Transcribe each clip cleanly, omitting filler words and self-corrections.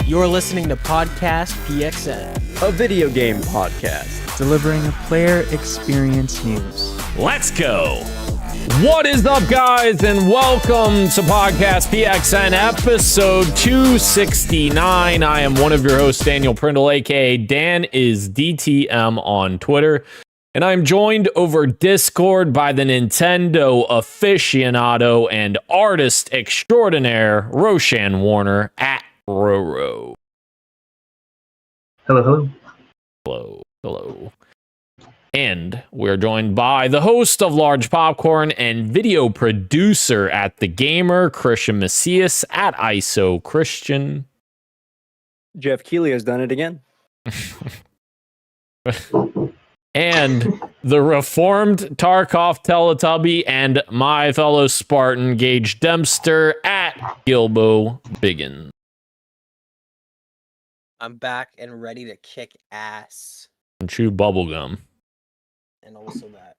You're listening to Podcast PXN, a video game podcast, delivering player experience news. Let's go! What is up, guys, and welcome to Podcast PXN episode 269. I am one of your hosts, Daniel Prindle, aka Dan is DTM on Twitter, and I'm joined over Discord by the Nintendo aficionado and artist extraordinaire, Roshan Warner, at Roro. Hello. And we're joined by the host of Large Popcorn and video producer at The Gamer, Christian Macias, at ISO Christian. Jeff Keighley has done it again. And the reformed Tarkov Teletubby and my fellow Spartan, Gage Dempster, at Gilbo Biggin. I'm back and ready to kick ass. And chew bubblegum. And also that.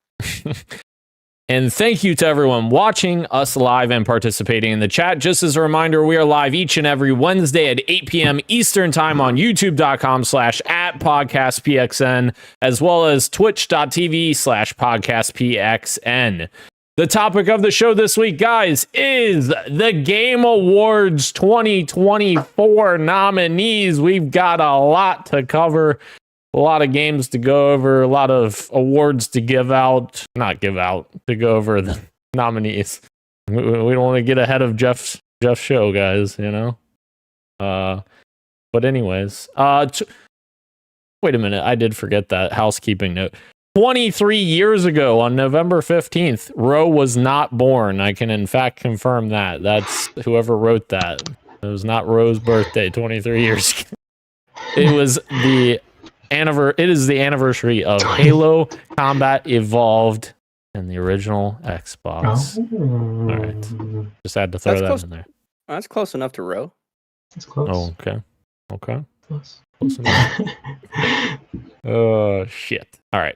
And thank you to everyone watching us live and participating in the chat. Just as a reminder, we are live each and every Wednesday at 8 p.m. Eastern Time on youtube.com/@podcastpxn, as well as twitch.tv/podcastpxn. The topic of the show this week, guys, is the Game Awards 2024 nominees. We've got a lot to cover. A lot of games to go over, a lot of awards to to go over the nominees. We don't want to get ahead of Jeff's show, guys, you know? But anyways, wait a minute, I did forget that housekeeping note. 23 years ago, on November 15th, Ro was not born. I can in fact confirm that. That's whoever wrote that. It was not Ro's birthday 23 years ago. It was the anniversary of Halo Combat Evolved and the original Xbox. Oh. All right. Just had to throw that in there. That's close enough to row. That's close. Oh, okay. Close. Close enough. Oh, shit. All right.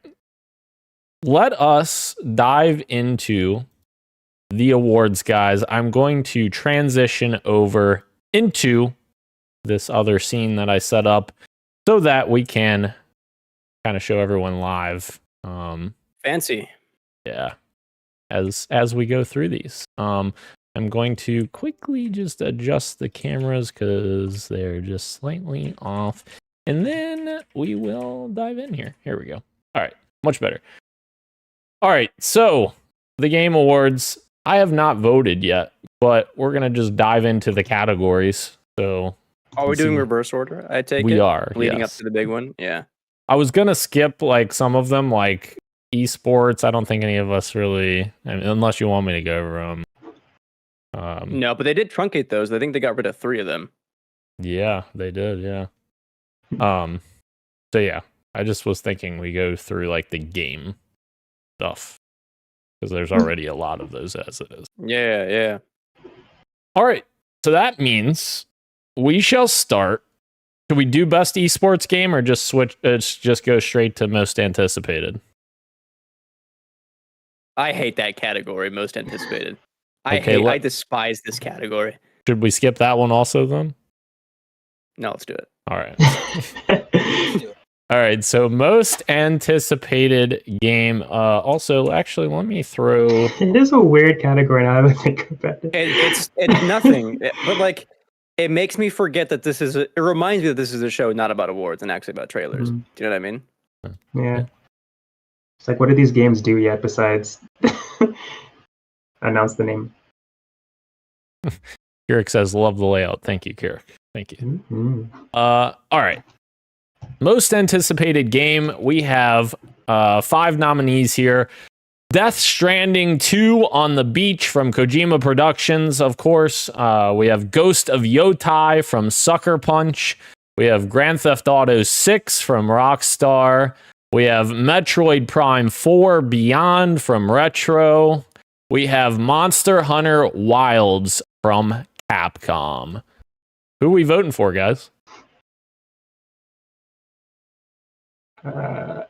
Let us dive into the awards, guys. I'm going to transition over into this other scene that I set up so that we can kind of show everyone live. Fancy. Yeah. As we go through these. I'm going to quickly just adjust the cameras because they're just slightly off. And then we will dive in here. Here we go. All right. Much better. All right. So the Game Awards, I have not voted yet, but we're going to just dive into the categories. So are we doing reverse order? I take it. We are leading up to the big one. Yeah. I was gonna skip like some of them, like esports. I don't think any of us really, unless you want me to go over them. No, but they did truncate those. I think they got rid of 3 of them. Yeah, they did. Yeah. So yeah, I just was thinking we go through like the game stuff because there's already a lot of those as it is. Yeah. All right. So that means we shall start. Should we do best esports game or just switch? Just go straight to most anticipated. I hate that category, most anticipated. Okay, I despise this category. Should we skip that one also then? No, let's do it. All right. All right. So most anticipated game. Also, actually, let me throw. It is a weird category now that I think about it. It's nothing, but like. It makes me forget that it reminds me that this is a show not about awards and actually about trailers. Mm-hmm. Do you know what I mean? Yeah. It's like, what do these games do yet besides announce the name? Kirik says, love the layout. Thank you, Kirik. Thank you. Mm-hmm. All right. Most anticipated game. We have 5 nominees here. Death Stranding 2 on the Beach from Kojima Productions, of course. We have Ghost of Yotai from Sucker Punch. We have Grand Theft Auto 6 from Rockstar. We have Metroid Prime 4 Beyond from Retro. We have Monster Hunter Wilds from Capcom. Who are we voting for, guys? I'll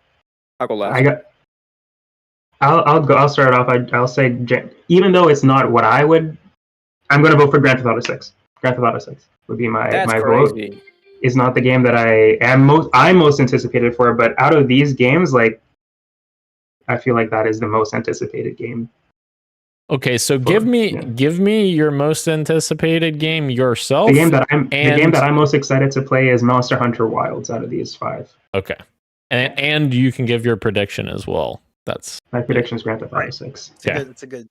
go last. I'll start off. I'll say, even though it's not what I would, I'm going to vote for Grand Theft Auto 6. Grand Theft Auto 6 would be my That's vote. crazy. Is not the game that I'm most anticipated for, but out of these games, like I feel like that is the most anticipated game. Okay, so give me your most anticipated game yourself. The game that I'm most excited to play is Monster Hunter Wilds out of these 5. Okay. And you can give your prediction as well. That's My prediction is Grand Theft Auto 6. It's a good.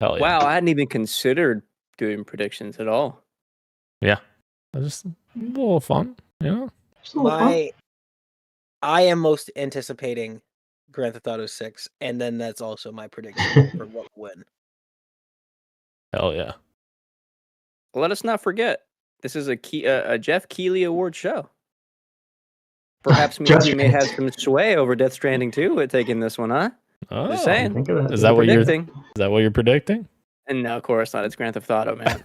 hell yeah. Wow, I hadn't even considered doing predictions at all. Yeah. Just a little fun. Yeah. I am most anticipating Grand Theft Auto 6, and then that's also my prediction for what will win. Hell yeah. Let us not forget, this is a Jeff Keighley Award show. Perhaps he may have some sway over Death Stranding 2 with taking this one, huh? Oh, Just saying. Is that what you're predicting? And no, of course not. It's Grand Theft Auto, man.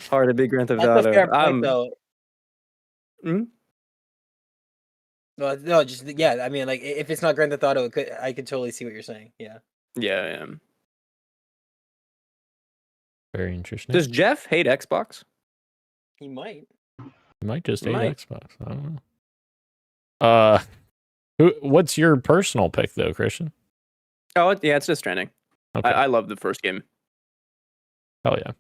Hard to beat Grand Theft That's Auto. a fair point, though. Hmm? No, just I mean, like if it's not Grand Theft Auto, I could totally see what you're saying. Yeah. Yeah. Very interesting. Does Jeff hate Xbox? He might. You might just hate Xbox. I don't know. What's your personal pick though, Christian? Oh yeah, it's Death Stranding. Okay. I love the first game. Hell yeah.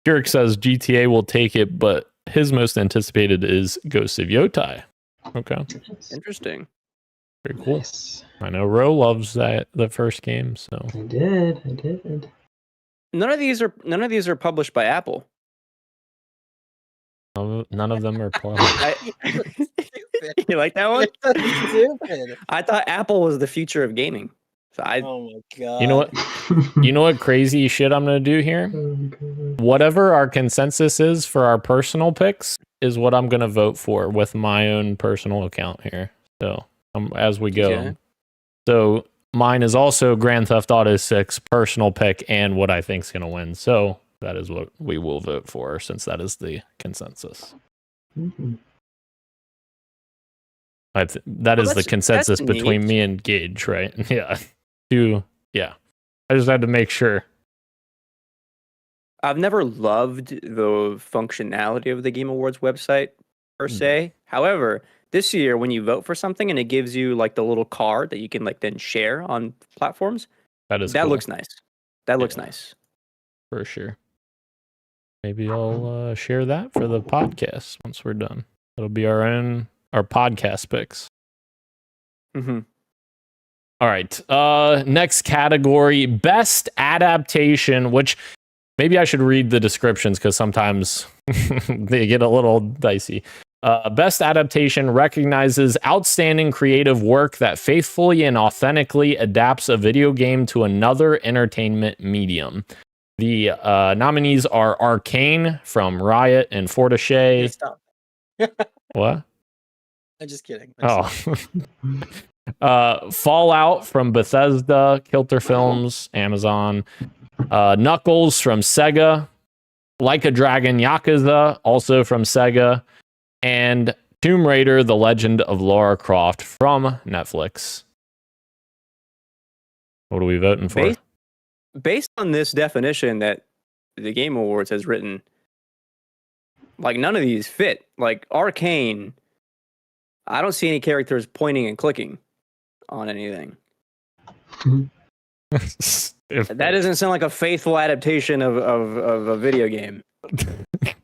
Jurek says GTA will take it, but his most anticipated is Ghost of Yotai. Okay. Interesting. Very cool. Nice. I know Ro loves the first game, so I did. None of these are published by Apple. none of them are playing. You like that one? Stupid. I thought Apple was the future of gaming. So Oh my god. You know what? You know what crazy shit I'm gonna do here? Whatever our consensus is for our personal picks is what I'm gonna vote for with my own personal account here. So as we go. Okay. So mine is also Grand Theft Auto 6 personal pick and what I think is gonna win. So that is what we will vote for since that is the consensus. Mhm. That is the that's consensus between neat. me and Gage, right? Yeah. I just had to make sure. I've never loved the functionality of the Game Awards website per se. However, this year when you vote for something and it gives you like the little card that you can like then share on platforms, That is that cool, looks nice. That looks Yeah. nice. for sure. Maybe I'll share that for the podcast once we're done. It'll be our podcast picks. Mm-hmm. All right. Next category, best adaptation, which maybe I should read the descriptions because sometimes they get a little dicey. Best adaptation recognizes outstanding creative work that faithfully and authentically adapts a video game to another entertainment medium. The nominees are Arcane from Riot and Hey, Fortiche. stop. What? I'm just kidding. Fallout from Bethesda, Kilter Films, Amazon, Knuckles from Sega, Like a Dragon Yakuza, also from Sega, and Tomb Raider, The Legend of Lara Croft from Netflix. What are we voting for? Based on this definition that the Game Awards has written, like none of these fit. Like Arcane, I don't see any characters pointing and clicking on anything. That doesn't sound like a faithful adaptation of a video game. That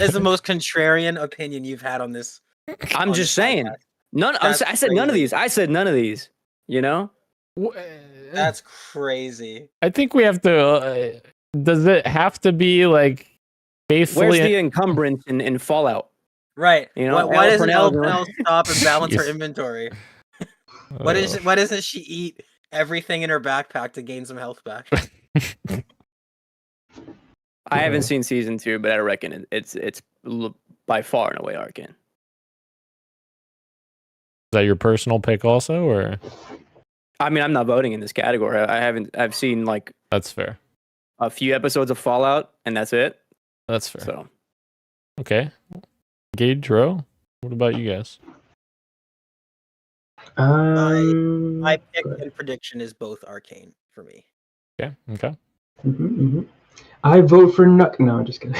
is the most contrarian opinion you've had on this. I'm on just this saying. podcast. I said none of crazy. these. I said none of these. You know? That's crazy. I think we have to. Does it have to be like faithfully? Where's the encumbrance in Fallout? Right. You know, why doesn't L. Elle stop and balance her Yes. inventory? Why doesn't she eat everything in her backpack to gain some health back? I haven't seen season 2, but I reckon it's by far and away Arcane. Is that your personal pick also, or? I mean, I'm not voting in this category. I've seen like That's fair. a few episodes of Fallout, and that's it. That's fair. So Okay. Gage, Ro, what about you guys? My pick and prediction is both Arcane for me. Okay. Okay. I vote for No, I'm just kidding.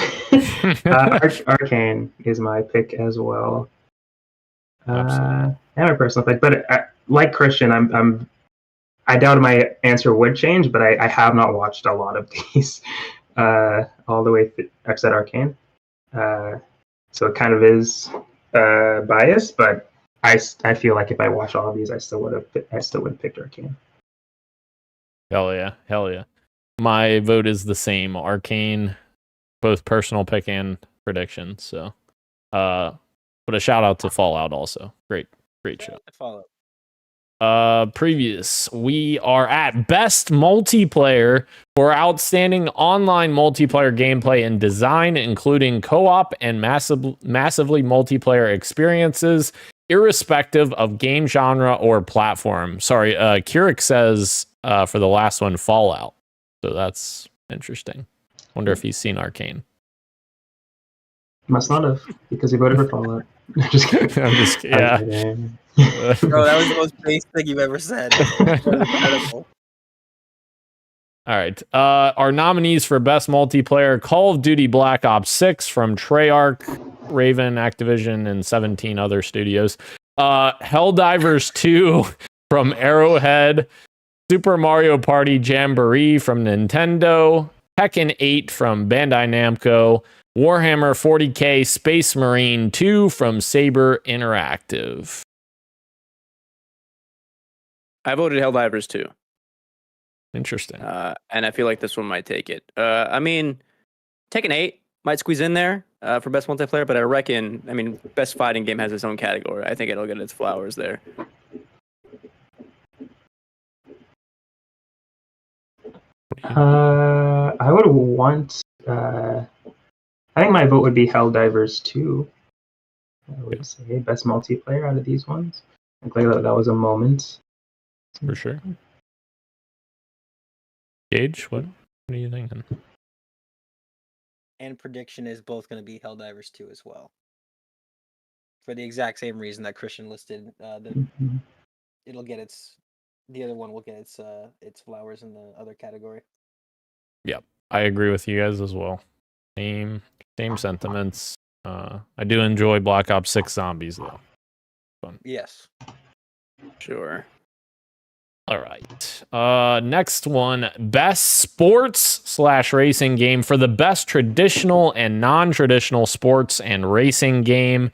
Arcane is my pick as well. Absolutely. And my personal pick, but like Christian, I doubt my answer would change, but I have not watched a lot of these all the way. I've said Arcane, so it kind of is biased, but I feel like if I watched all of these, I still would have picked Arcane. Hell yeah. My vote is the same. Arcane, both personal pick and prediction. So, but a shout out to Fallout also. Great show. Fallout. Previous, we are at best multiplayer for outstanding online multiplayer gameplay and design, including co-op and massively multiplayer experiences, irrespective of game genre or platform. Sorry, Keurig says for the last one, Fallout. So that's interesting. Wonder if he's seen Arcane. Must not have, because he voted for Fallout. Just kidding. I'm just kidding. Yeah. Bro, that was the most base thing you've ever said. That was incredible. All right. Our nominees for best multiplayer: Call of Duty Black Ops 6 from Treyarch, Raven, Activision, and 17 other studios. Helldivers 2 from Arrowhead, Super Mario Party Jamboree from Nintendo, Tekken 8 from Bandai Namco, Warhammer 40k Space Marine 2 from Saber Interactive. I voted Helldivers 2. Interesting. And I feel like this one might take it. I mean, Tekken 8 might squeeze in there for best multiplayer, but I reckon, best fighting game has its own category. I think it'll get its flowers there. I would want. I think my vote would be Helldivers 2. I would say best multiplayer out of these ones. I think that was a moment. For sure. Gage, what are you thinking? And prediction is both going to be Helldivers 2 as well. For the exact same reason that Christian listed, it'll get the other one will get its flowers in the other category. Yep, I agree with you guys as well. Same sentiments. I do enjoy Black Ops 6 Zombies though. Fun. Yes. Sure. All right. Next one, best sports/racing game for the best traditional and non-traditional sports and racing game.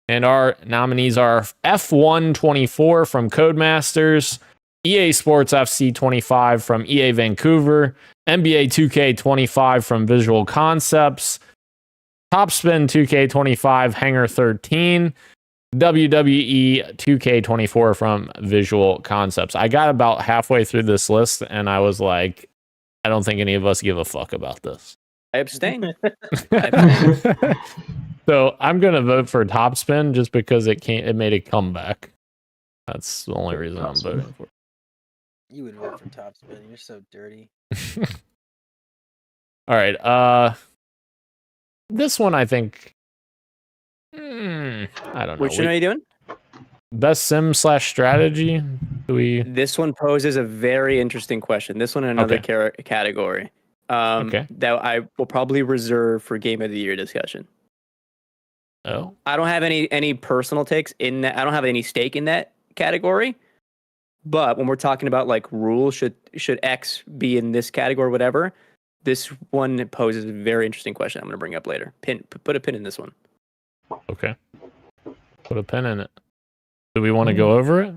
And our nominees are F1 24 from Codemasters, EA Sports FC 25 from EA Vancouver, NBA 2K 25 from Visual Concepts, Topspin 2K 25 Hangar 13, WWE 2K24 from Visual Concepts. I got about halfway through this list and I was like, I don't think any of us give a fuck about this. I abstain. So I'm gonna vote for Topspin just because it made a comeback. That's the only reason I'm voting for it. You would vote for Topspin. You're so dirty. All right. This one I think. I don't know. Which one are you doing? Best sim/strategy. This one poses a very interesting question. This one in another category. That I will probably reserve for Game of the Year discussion. Oh. I don't have any personal takes in that. I don't have any stake in that category. But when we're talking about like rules, should X be in this category or whatever, this one poses a very interesting question I'm going to bring up later. Put a pin in this one. Okay. Put a pin in it. Do we want to go over it?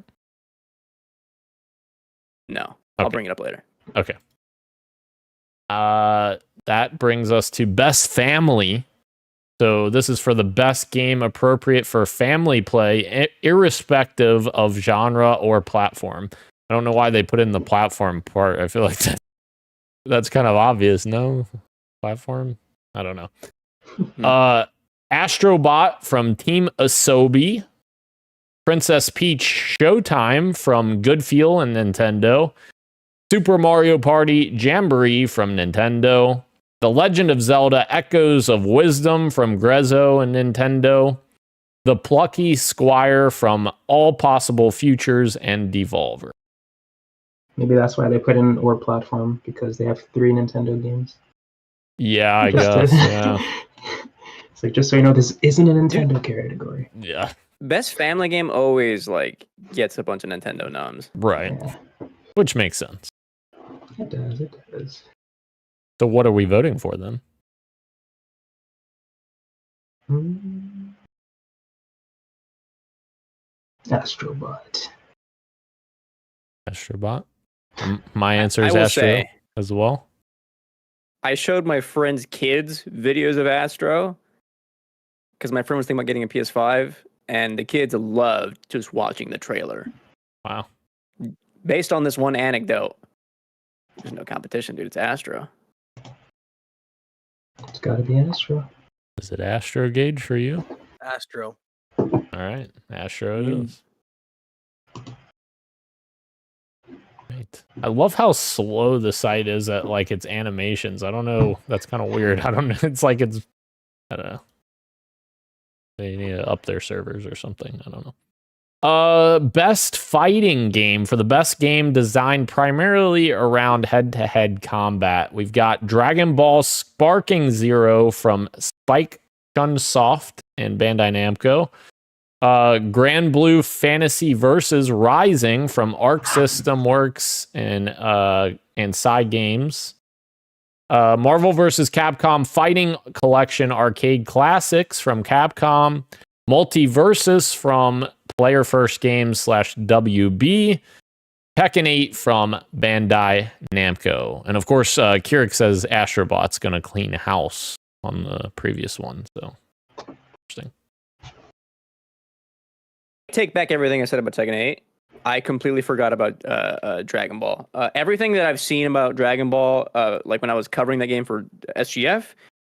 No. I'll bring it up later. Okay. That brings us to best family. So this is for the best game appropriate for family play, irrespective of genre or platform. I don't know why they put in the platform part. I feel like that's kind of obvious. No? Platform? I don't know. Astrobot from Team Asobi. Princess Peach Showtime from Goodfeel and Nintendo. Super Mario Party Jamboree from Nintendo. The Legend of Zelda Echoes of Wisdom from Grezzo and Nintendo. The Plucky Squire from All Possible Futures and Devolver. Maybe that's why they put in or platform, because they have 3 Nintendo games. Yeah, I Just guess. Yeah. It's like, just so you know, this isn't a Nintendo category. Yeah. Best family game always like gets a bunch of Nintendo noms. Right. Yeah, Which makes sense. it does. It does. So what are we voting for then? Astrobot. Astrobot. My answer is I will Astro say, as well. I showed my friend's kids videos of Astro because my friend was thinking about getting a PS5, and the kids loved just watching the trailer. Wow. Based on this one anecdote, there's no competition, dude. It's Astro. It's got to be Astro. Is it Astro Gauge for you? Astro. All right. Astro it is. Right. I love how slow the site is at like its animations. I don't know. That's kind of weird. I don't know. It's like I don't know. They need to up their servers or something. I don't know. Best fighting game. For the best game designed primarily around head-to-head combat, we've got Dragon Ball Sparking Zero from Spike Chunsoft and Bandai Namco. Grand Blue Fantasy Versus Rising from Arc System Works and Psy Games. Marvel vs. Capcom Fighting Collection Arcade Classics from Capcom. Multiversus from Player First Games /WB. Tekken 8 from Bandai Namco. And of course, Keurig says Astrobot's going to clean house on the previous one. So, interesting. Take back everything I said about Tekken 8. I completely forgot about Dragon Ball. Everything that I've seen about Dragon Ball, like when I was covering that game for SGF,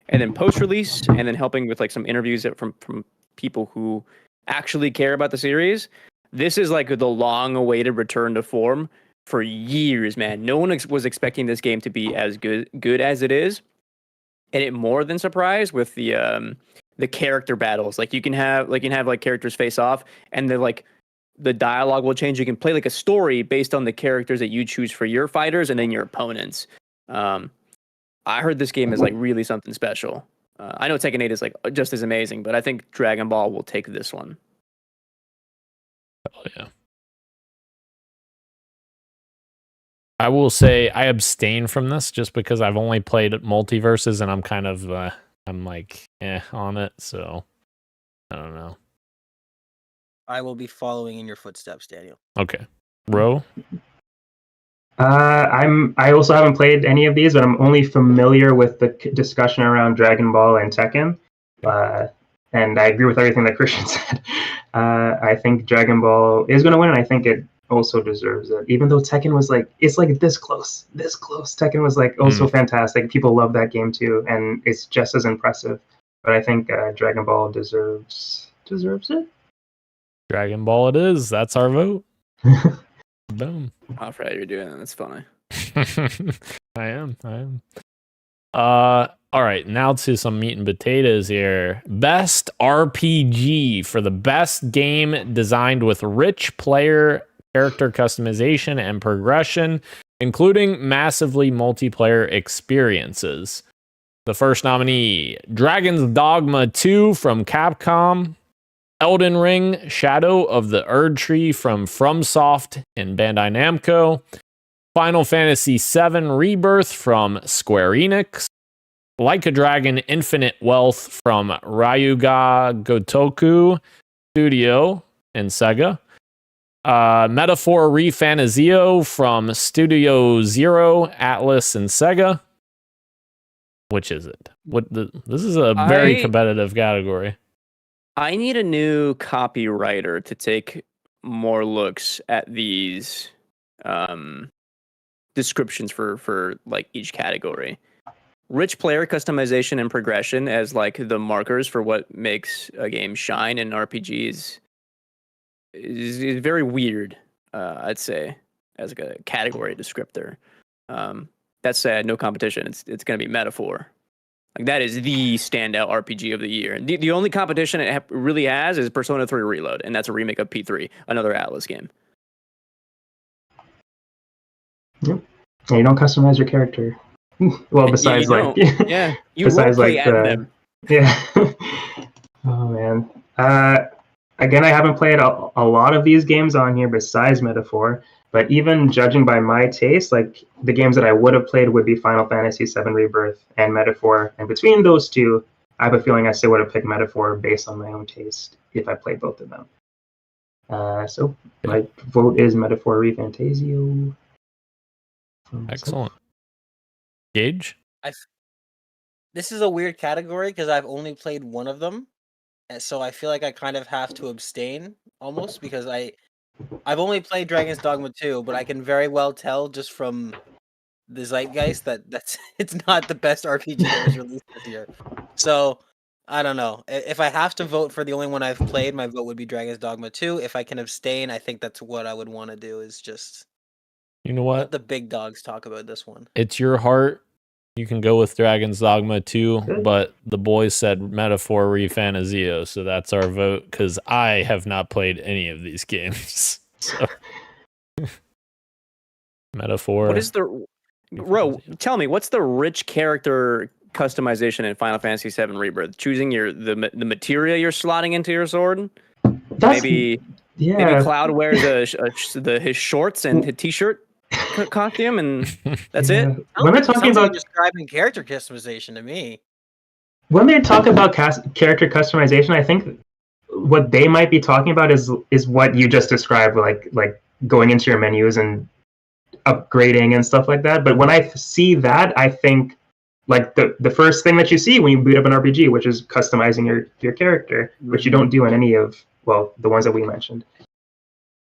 and then post-release, and then helping with like some interviews from people who actually care about the series, this is like the long-awaited return to form for years, man. No one was expecting this game to be as good as it is, and it more than surprised with the character battles. Like you can have characters face off, and the dialogue will change. You can play like a story based on the characters that you choose for your fighters and then your opponents. I heard this game is like really something special. I know Tekken 8 is like just as amazing, but I think Dragon Ball will take this one. Oh yeah. I will say I abstain from this just because I've only played Multiverses and I'm kind of I'm like on it, so I don't know. I will be following in your footsteps, Daniel. Okay. Ro? I also haven't played any of these, but I'm only familiar with the discussion around Dragon Ball and Tekken. And I agree with everything that Christian said. I think Dragon Ball is going to win, and I think it also deserves it. Even though Tekken was like, it's like this close. Tekken was like also fantastic. People love that game too, and it's just as impressive. But I think Dragon Ball deserves it. Dragon Ball it is. That's our vote. Boom. I forgot you're doing that. That's funny. I am. All right, now to some meat and potatoes here. Best RPG for the best game designed with rich player character customization and progression, including massively multiplayer experiences. The first nominee, Dragon's Dogma 2 from Capcom. Elden Ring, Shadow of the Erd Tree from FromSoft and Bandai Namco. Final Fantasy VII Rebirth from Square Enix. Like a Dragon Infinite Wealth from Ryuga Gotoku Studio and Sega. Metaphor Refantasio from Studio Zero, Atlas, and Sega. Which is it? This is a very competitive category. I need a new copywriter to take more looks at these descriptions for like each category. Rich player customization and progression as like the markers for what makes a game shine in RPGs is very weird, I'd say, as like a category descriptor. That said, no competition. It's going to be Metaphor. Like that is the standout RPG of the year. And the only competition it really has is Persona 3 Reload, and that's a remake of P3, another Atlas game. Yep. Yeah, you don't customize your character. Well, besides You like don't. Yeah, you besides roleplay like as the them. yeah. Oh man. Again, I haven't played a lot of these games on here besides Metaphor, but even judging by my taste, like the games that I would have played would be Final Fantasy VII Rebirth and Metaphor. And between those two, I have a feeling I still would have picked Metaphor based on my own taste if I played both of them. So my vote is Metaphor ReFantasio. Excellent. Gage? This is a weird category because I've only played one of them, and so I feel like I kind of have to abstain almost because I've only played Dragon's Dogma 2, but I can very well tell just from the zeitgeist that's it's not the best RPG that was released this year. So I don't know. If I have to vote for the only one I've played, my vote would be Dragon's Dogma 2. If I can abstain, I think that's what I would want to do is just You know let what? the big dogs talk about this one. It's your heart. You can go with Dragon's Dogma 2, but the boys said Metaphor ReFantasio, so that's our vote because I have not played any of these games. So Metaphor. What is the Ro? Tell me, what's the rich character customization in Final Fantasy VII Rebirth? Choosing the materia you're slotting into your sword. Maybe Cloud wears his shorts and his t-shirt costume, and that's it. When they're talking about describing character customization to me, when they talk about character customization, I think what they might be talking about is what you just described, like going into your menus and upgrading and stuff like that. But when I see that, I think like the first thing that you see when you boot up an RPG, which is customizing your character, which you don't do in any of the ones that we mentioned.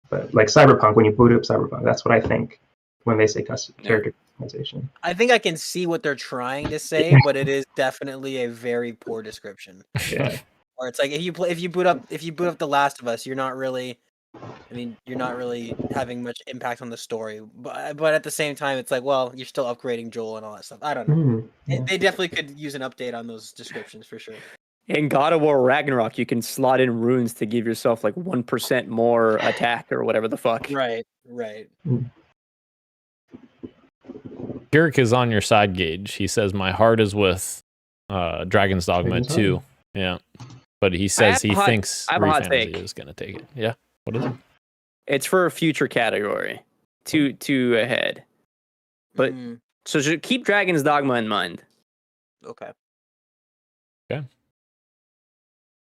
But like Cyberpunk, when you boot up Cyberpunk, that's what I think when they say character customization. I think I can see what they're trying to say, but it is definitely a very poor description. Yeah. Or it's like if you boot up The Last of Us, you're not really having much impact on the story. But at the same time, it's like, well, you're still upgrading Joel and all that stuff. I don't know. They definitely could use an update on those descriptions for sure. In God of War Ragnarok, you can slot in runes to give yourself like 1% more attack or whatever the fuck. Right. Garrick is on your side, Gage. He says, my heart is with Dragon's Dogma 2. Yeah. But he says he thinks ReFantasy is going to take it. Yeah. What is it? It's for a future category. Two ahead. But so just keep Dragon's Dogma in mind. Okay.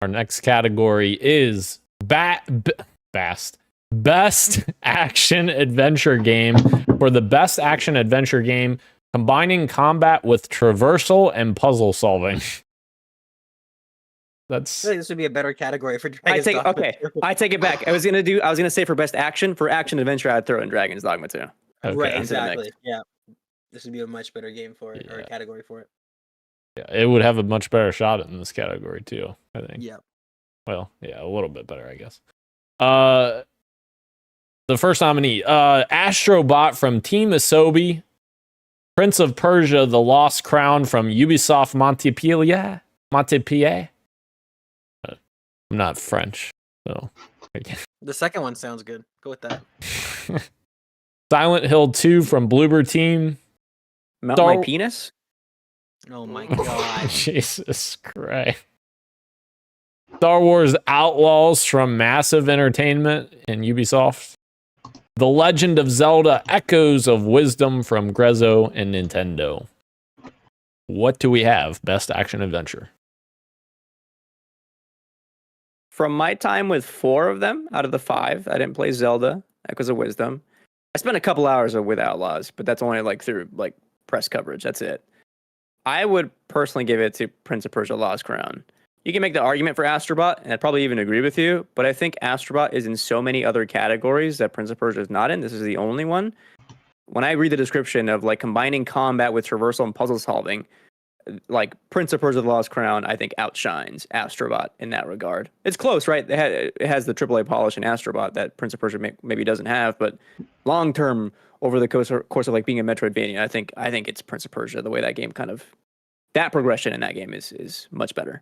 Our next category is Best Action Adventure Game. For the Best Action Adventure Game, combining combat with traversal and puzzle solving. I think this would be a better category for Dragon's Dogma 2. I take it back. I was gonna say for Best Action, for Action Adventure, I'd throw in Dragon's Dogma 2. Okay. Right, exactly. Yeah. This would be a much better game for it, or a category for it. Yeah, it would have a much better shot in this category too, I think. Yeah. Well, yeah, a little bit better, I guess. The first nominee, Astrobot from Team Asobi, Prince of Persia: The Lost Crown from Ubisoft Montpellier. I'm not French, so the second one sounds good. Go with that. Silent Hill 2 from Bloober Team. Mount my penis? Oh my god. Jesus Christ. Star Wars Outlaws from Massive Entertainment and Ubisoft. The Legend of Zelda Echoes of Wisdom from Grezzo and Nintendo. What do we have? Best Action Adventure. From my time with 4 of them out of the 5, I didn't play Zelda Echoes of Wisdom. I spent a couple hours with Outlaws, but that's only like through like press coverage. That's it. I would personally give it to Prince of Persia: Lost Crown. You can make the argument for Astrobot, and I'd probably even agree with you, but I think Astrobot is in so many other categories that Prince of Persia is not in. This is the only one. When I read the description of like combining combat with traversal and puzzle solving, like Prince of Persia: The Lost Crown, I think outshines Astrobot in that regard. It's close, right? It has the AAA polish in Astrobot that Prince of Persia maybe doesn't have, but long term, over the course of like being a Metroidvania, I think it's Prince of Persia. The way that game that progression in that game is much better.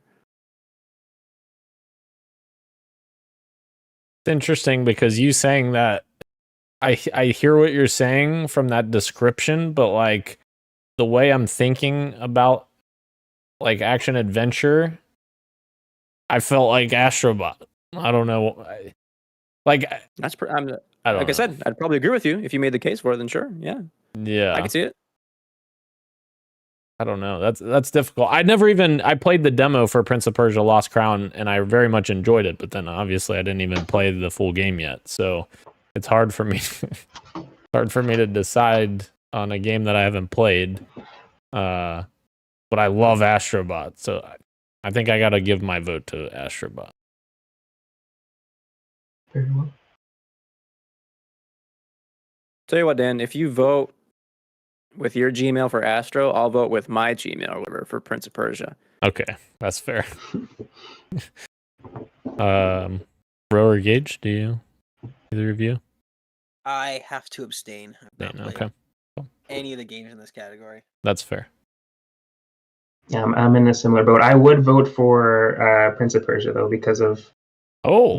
It's interesting because you saying that, I hear what you're saying from that description, but like the way I'm thinking about like action adventure, I felt like Astrobot. I don't know. That's I don't like I said, I'd probably agree with you if you made the case for it. Then sure, yeah, I can see it. I don't know. That's difficult. I played the demo for Prince of Persia: Lost Crown, and I very much enjoyed it. But then obviously I didn't even play the full game yet, so it's hard for me. To decide on a game that I haven't played. But I love Astrobot, so I think I got to give my vote to Astrobot. Very well. Tell you what, Dan, if you vote with your Gmail for Astro, I'll vote with my Gmail or whatever for Prince of Persia. Okay, that's fair. Rower Gage, do you? Either of you? I have to abstain. Okay. Any of the games in this category. That's fair. Yeah, I'm in a similar boat. I would vote for Prince of Persia though because of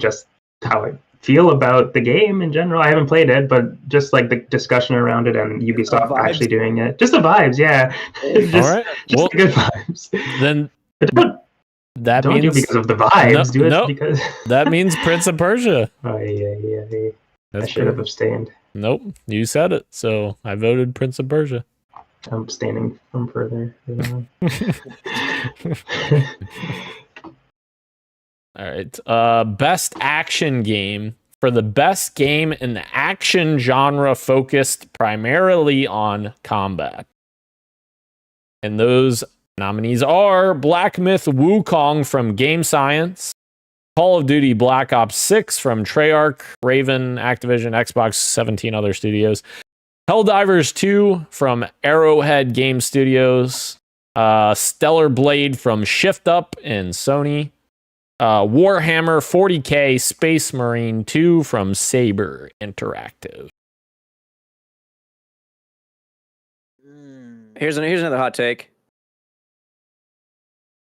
just how I feel about the game in general. I haven't played it, but just like the discussion around it and Ubisoft actually doing it, just the vibes, yeah. All right, just the good vibes. Then don't do it because of the vibes. Do it because that means Prince of Persia. Oh yeah. I should have abstained. Nope, you said it, so I voted Prince of Persia. I'm abstaining from further. All right. Best action game. For the best game in the action genre focused primarily on combat. And those nominees are Black Myth Wukong from Game Science, Call of Duty Black Ops 6 from Treyarch, Raven, Activision, Xbox, 17 other studios, Helldivers 2 from Arrowhead Game Studios, Stellar Blade from Shift Up and Sony, Warhammer 40K Space Marine 2 from Saber Interactive. Here's another hot take.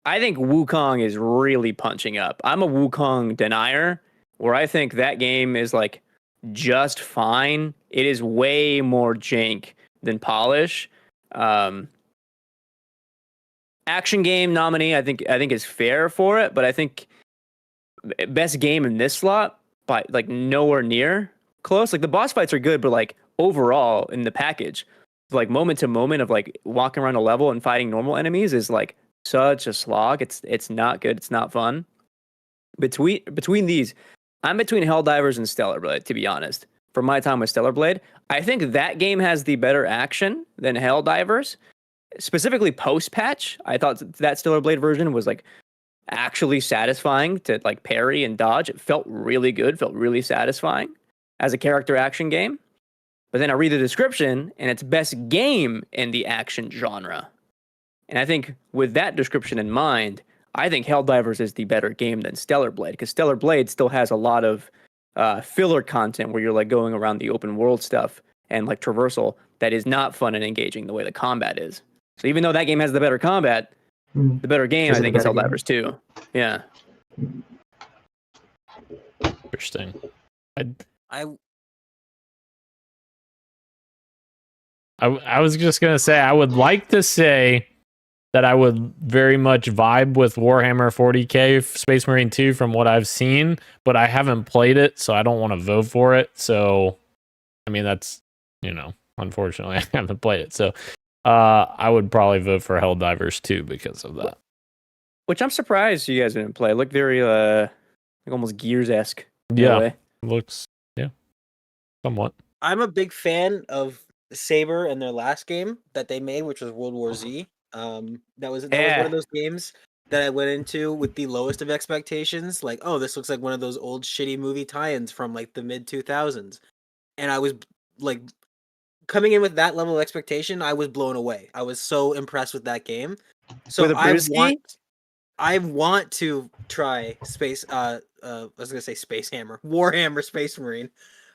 I think Wukong is really punching up. I'm a Wukong denier, where I think that game is like just fine. It is way more jank than polish. Action game nominee, I think is fair for it, but I think best game in this slot by like nowhere near close. Like the boss fights are good, but like overall in the package, like moment to moment of like walking around a level and fighting normal enemies is like such a slog. It's not good. It's not fun. Between these, I'm between Helldivers and Stellar Blade, to be honest. From my time with Stellar Blade, I think that game has the better action than Helldivers. Specifically post-patch, I thought that Stellar Blade version was like actually satisfying to like parry and dodge. It felt really good, felt really satisfying as a character action game. But then I read the description and it's best game in the action genre. And I think with that description in mind, I think Helldivers is the better game than Stellar Blade, because Stellar Blade still has a lot of filler content where you're like going around the open world stuff and like traversal that is not fun and engaging the way the combat is. So even though that game has the better combat, the better game, I think, is Helldivers 2. Yeah. Interesting. I was just going to say, I would like to say that I would very much vibe with Warhammer 40K Space Marine 2 from what I've seen, but I haven't played it, so I don't want to vote for it. So, I mean, that's, unfortunately, I haven't played it. So, I would probably vote for Helldivers 2 because of that. Which I'm surprised you guys didn't play. It looked very, like almost Gears-esque. Yeah, looks, somewhat. I'm a big fan of Saber and their last game that they made, which was World War Z. That was one of those games that I went into with the lowest of expectations. Like, oh, this looks like one of those old shitty movie tie-ins from like the mid 2000s, and I was like, coming in with that level of expectation, I was blown away. I was so impressed with that game. So I want to try Space. I was gonna say Space Hammer, Warhammer Space Marine,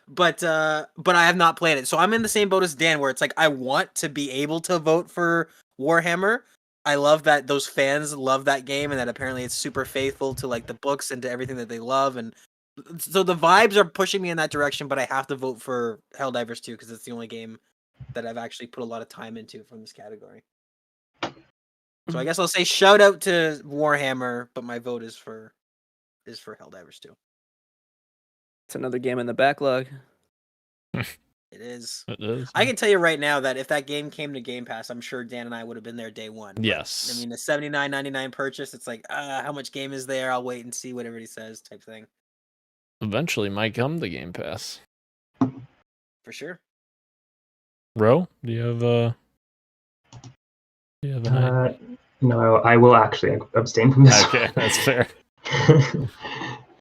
but I have not played it. So I'm in the same boat as Dan, where it's like I want to be able to vote for Warhammer. I love that those fans love that game, and that apparently it's super faithful to like the books and to everything that they love, and so the vibes are pushing me in that direction. But I have to vote for Helldivers 2 because it's the only game that I've actually put a lot of time into from this category. So I guess I'll say shout out to Warhammer, but my vote is for Helldivers 2. It's another game in the backlog. It is. It is. I can tell you right now that if that game came to Game Pass, I'm sure Dan and I would have been there day one. But, Yes. I mean, the $79.99 purchase, it's like, how much game is there? I'll wait and see what everybody says type thing. Eventually might come to Game Pass. For sure. Ro, do you have an No, I will actually abstain from this. Okay, that's fair.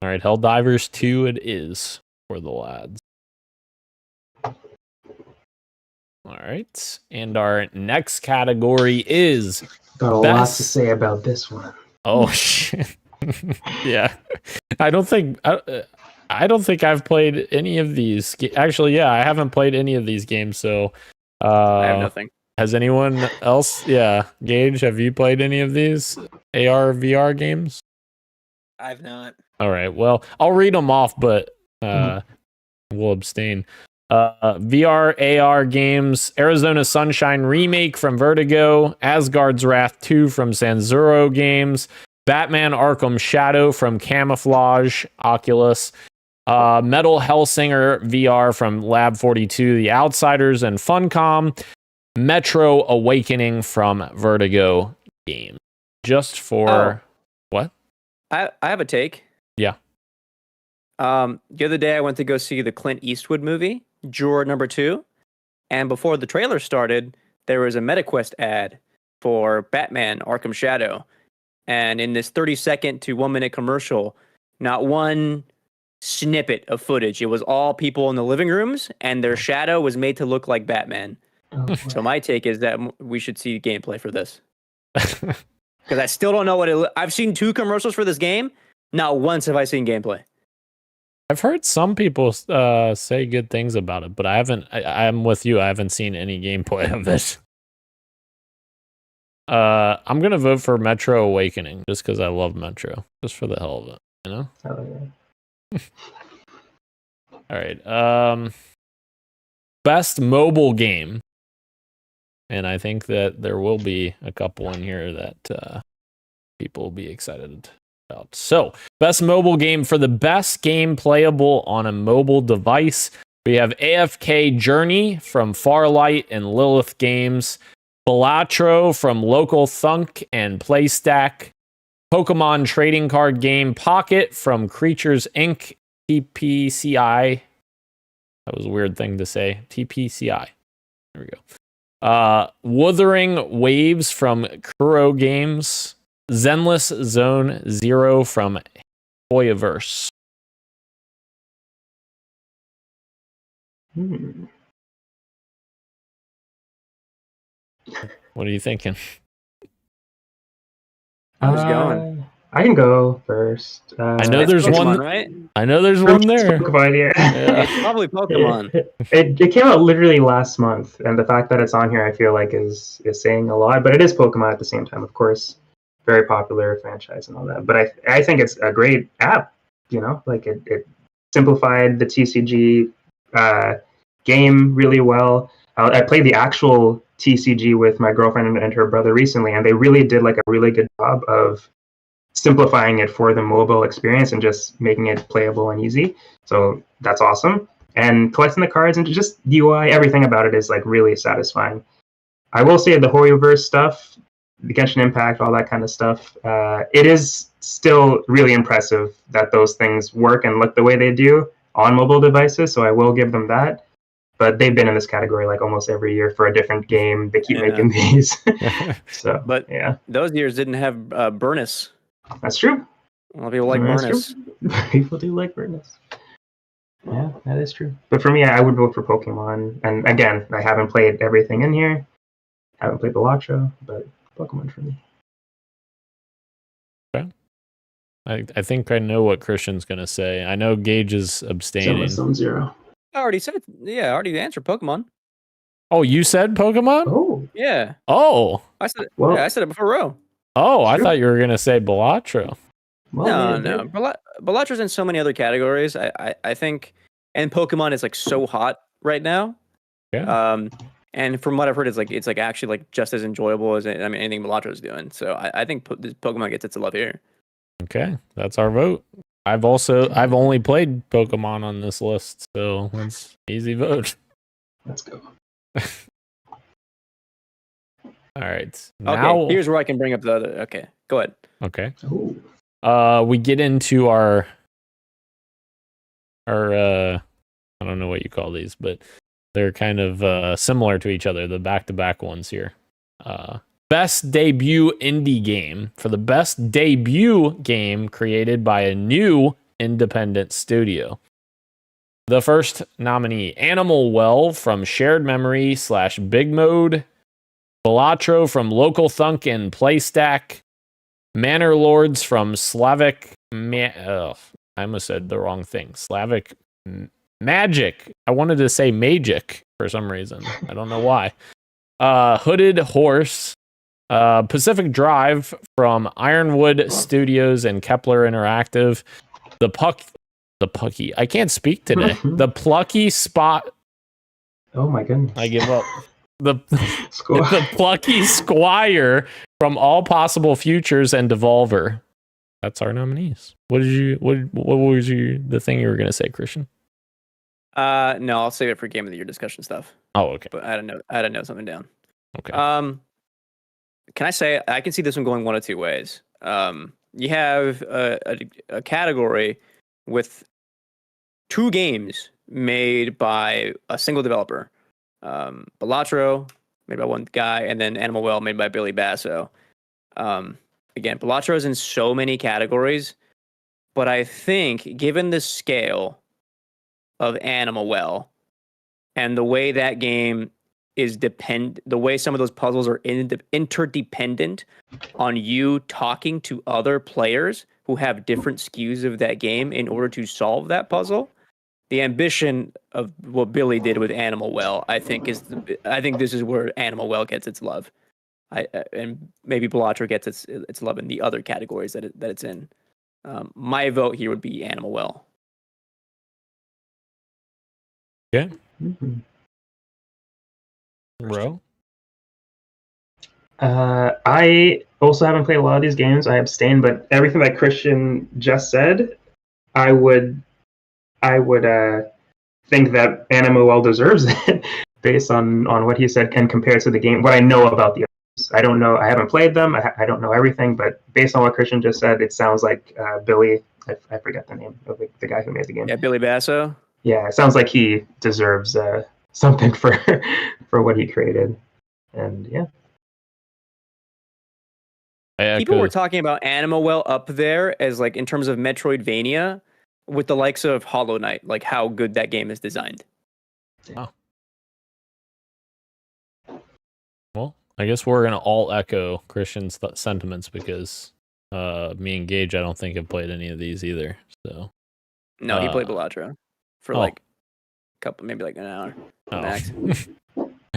All right, Helldivers 2 it is for the lads. All right, and our next category is Got a lot to say about this one. Oh shit! Yeah, I don't think I've played any of these. Actually, yeah, I haven't played any of these games. So I have nothing. Has anyone else? Yeah, Gage, have you played any of these AR VR games? I've not. All right. Well, I'll read them off, but we'll abstain. VR AR games: Arizona Sunshine Remake from Vertigo, Asgard's Wrath 2 from Sanzuro Games, Batman Arkham Shadow from Camouflage Oculus, Metal Hellsinger VR from Lab 42, The Outsiders and Funcom, Metro Awakening from Vertigo Games. Just for what? I have a take. Yeah. The other day I went to go see the Clint Eastwood movie, Juror Number 2, and before the trailer started, there was a MetaQuest ad for Batman Arkham Shadow. And in this 30-second to 1-minute commercial, not one snippet of footage. It was all people in the living rooms, and their shadow was made to look like Batman. So my take is that we should see gameplay for this. Because I still don't know what I've seen 2 commercials for this game. Not once have I seen gameplay. I've heard some people say good things about it, but I haven't. I'm with you. I haven't seen any gameplay of it. I'm gonna vote for Metro Awakening just because I love Metro, just for the hell of it, you know. Oh, yeah. All right. Best mobile game, and I think that there will be a couple in here that people will be excited about. So, best mobile game: for the best game playable on a mobile device, we have AFK Journey from Farlight and Lilith Games, Balatro from Local Thunk and PlayStack, Pokemon trading card game Pocket from Creatures Inc. TPCI. That was a weird thing to say. TPCI. There we go. Wuthering Waves from Kuro Games, Zenless Zone Zero from Hoyoverse. What are you thinking? Who's going? I can go first. I know there's Pokemon, one, right? I know there's one there. Pokemon, yeah. It's probably Pokemon. It came out literally last month, and the fact that it's on here, I feel like is saying a lot. But it is Pokemon at the same time, of course. Very popular franchise and all that. But I think it's a great app. You know, like it simplified the TCG game really well. I played the actual TCG with my girlfriend and her brother recently, and they really did like a really good job of simplifying it for the mobile experience and just making it playable and easy. So that's awesome. And collecting the cards and just UI, everything about it is like really satisfying. I will say the Hoyoverse stuff, the Genshin Impact, all that kind of stuff, it is still really impressive that those things work and look the way they do on mobile devices. So I will give them that. But they've been in this category like almost every year for a different game. They keep making these. So, but yeah, those years didn't have Burnus. That's true. A lot of people like Burnus. People do like Burnus. Yeah, that is true. But for me, I would vote for Pokemon. And again, I haven't played everything in here. I haven't played Balatro, but Pokemon for me. Okay. I think I know what Christian's going to say. I know Gage is abstaining. Zone Zero. I already said, I already answered Pokemon. Oh, you said Pokemon? Oh. Yeah. Oh. I said it. Well, I said it before Ro. Oh, I Sure. thought you were going to say Balatro. Well, No. Balatra's in so many other categories. I think, and Pokemon is like so hot right now. Yeah. And from what I've heard, it's like actually like just as enjoyable as anything Belatro's doing. So I think this Pokemon gets its love here. Okay, that's our vote. I've only played Pokemon on this list, so it's easy vote. Let's go. All right. Okay, here's where I can bring up the other. Okay, go ahead. Okay. Ooh. We get into our I don't know what you call these, but they're kind of similar to each other, the back-to-back ones here. Best debut indie game. For the best debut game created by a new independent studio. The first nominee, Animal Well from Shared Memory / Big Mode. Belatro from Local Thunk and Playstack. Manor Lords from Slavic... I almost said the wrong thing. Slavic Magic. I wanted to say Magic for some reason. I don't know why. Hooded Horse. Pacific Drive from Ironwood Studios and Kepler Interactive. The Pucky. I can't speak today. The Plucky Spot. Oh my goodness. I give up. The Plucky Squire from All Possible Futures and Devolver. That's our nominees. What was the thing you were going to say, Christian? No, I'll save it for Game of the Year discussion stuff. Oh, okay. But I had to note something down. Okay. Can I say I can see this one going one of two ways? You have a category with 2 games made by a single developer. Belatro, made by one guy, and then Animal Well, made by Billy Basso. Again, Belatro is in so many categories, but I think given the scale of Animal Well and the way that game is the way some of those puzzles are interdependent on you talking to other players who have different SKUs of that game in order to solve that puzzle. The ambition of what Billy did with Animal Well, I think this is where Animal Well gets its love. And maybe Belatro gets its love in the other categories that it's in. My vote here would be Animal Well. Okay. Mm-hmm. Ro? I also haven't played a lot of these games. I abstain, but everything that Christian just said, I would think that Animal Well deserves it based on what he said can compare to the game. What I know about the others, I don't know. I haven't played them. I don't know everything, but based on what Christian just said, it sounds like Billy. I forget the name of the guy who made the game. Yeah, Billy Basso. Yeah, it sounds like he deserves something for what he created, and yeah. People were talking about Animal Well up there as like in terms of Metroidvania with the likes of Hollow Knight, like how good that game is designed. Wow. Well, I guess we're gonna all echo Christian's sentiments because me and Gage, I don't think have played any of these either. So no, he played Belatro for like a couple, maybe like an hour max.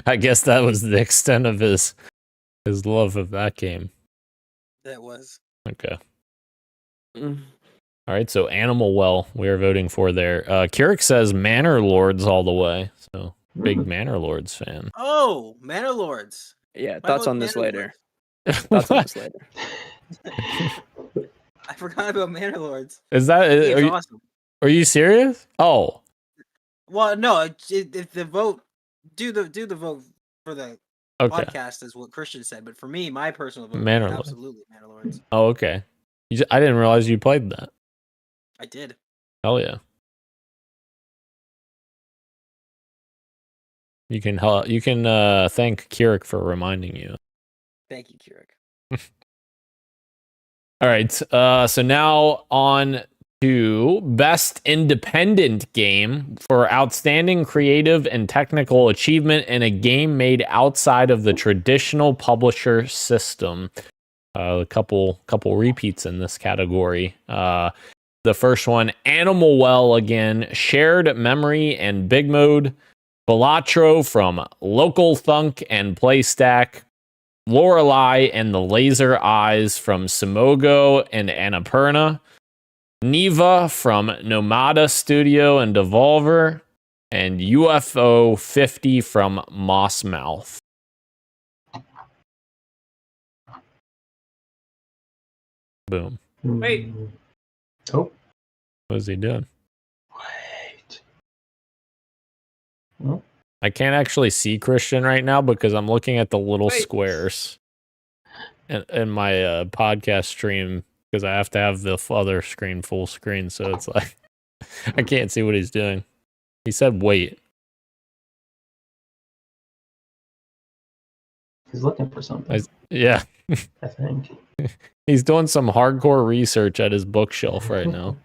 I guess that was the extent of his love of that game. That was. Okay. All right, so Animal Well, we are voting for there. Keurig says Manor Lords all the way. So big Manor Lords fan. Oh, Manor Lords. Yeah, thoughts on this later. Thoughts on this later. I forgot about Manor Lords. Is that awesome? Are you serious? Oh. Well, no. If the vote, do the vote for the podcast is what Christian said, but for me, my personal vote, Manor absolutely Manor Lords. Oh, okay. I didn't realize you played that. I did. Hell yeah. You can thank Keurig for reminding you. Thank you, Keurig. All right. So now on to Best Independent Game for Outstanding Creative and Technical Achievement in a Game Made Outside of the Traditional Publisher System. A couple repeats in this category. The first one, Animal Well again, Shared Memory and Big Mode, Belatro from Local Thunk and Playstack, Lorelei and the Laser Eyes from Simogo and Annapurna, Neva from Nomada Studio and Devolver, and UFO 50 from Mossmouth. Boom. Wait. Oh. What is he doing? Wait. Oh. I can't actually see Christian right now because I'm looking at the little Wait. squares in my podcast stream because I have to have the other screen full screen. So it's like I can't see what he's doing. He said, wait. He's looking for something. Yeah. I think. He's doing some hardcore research at his bookshelf right now.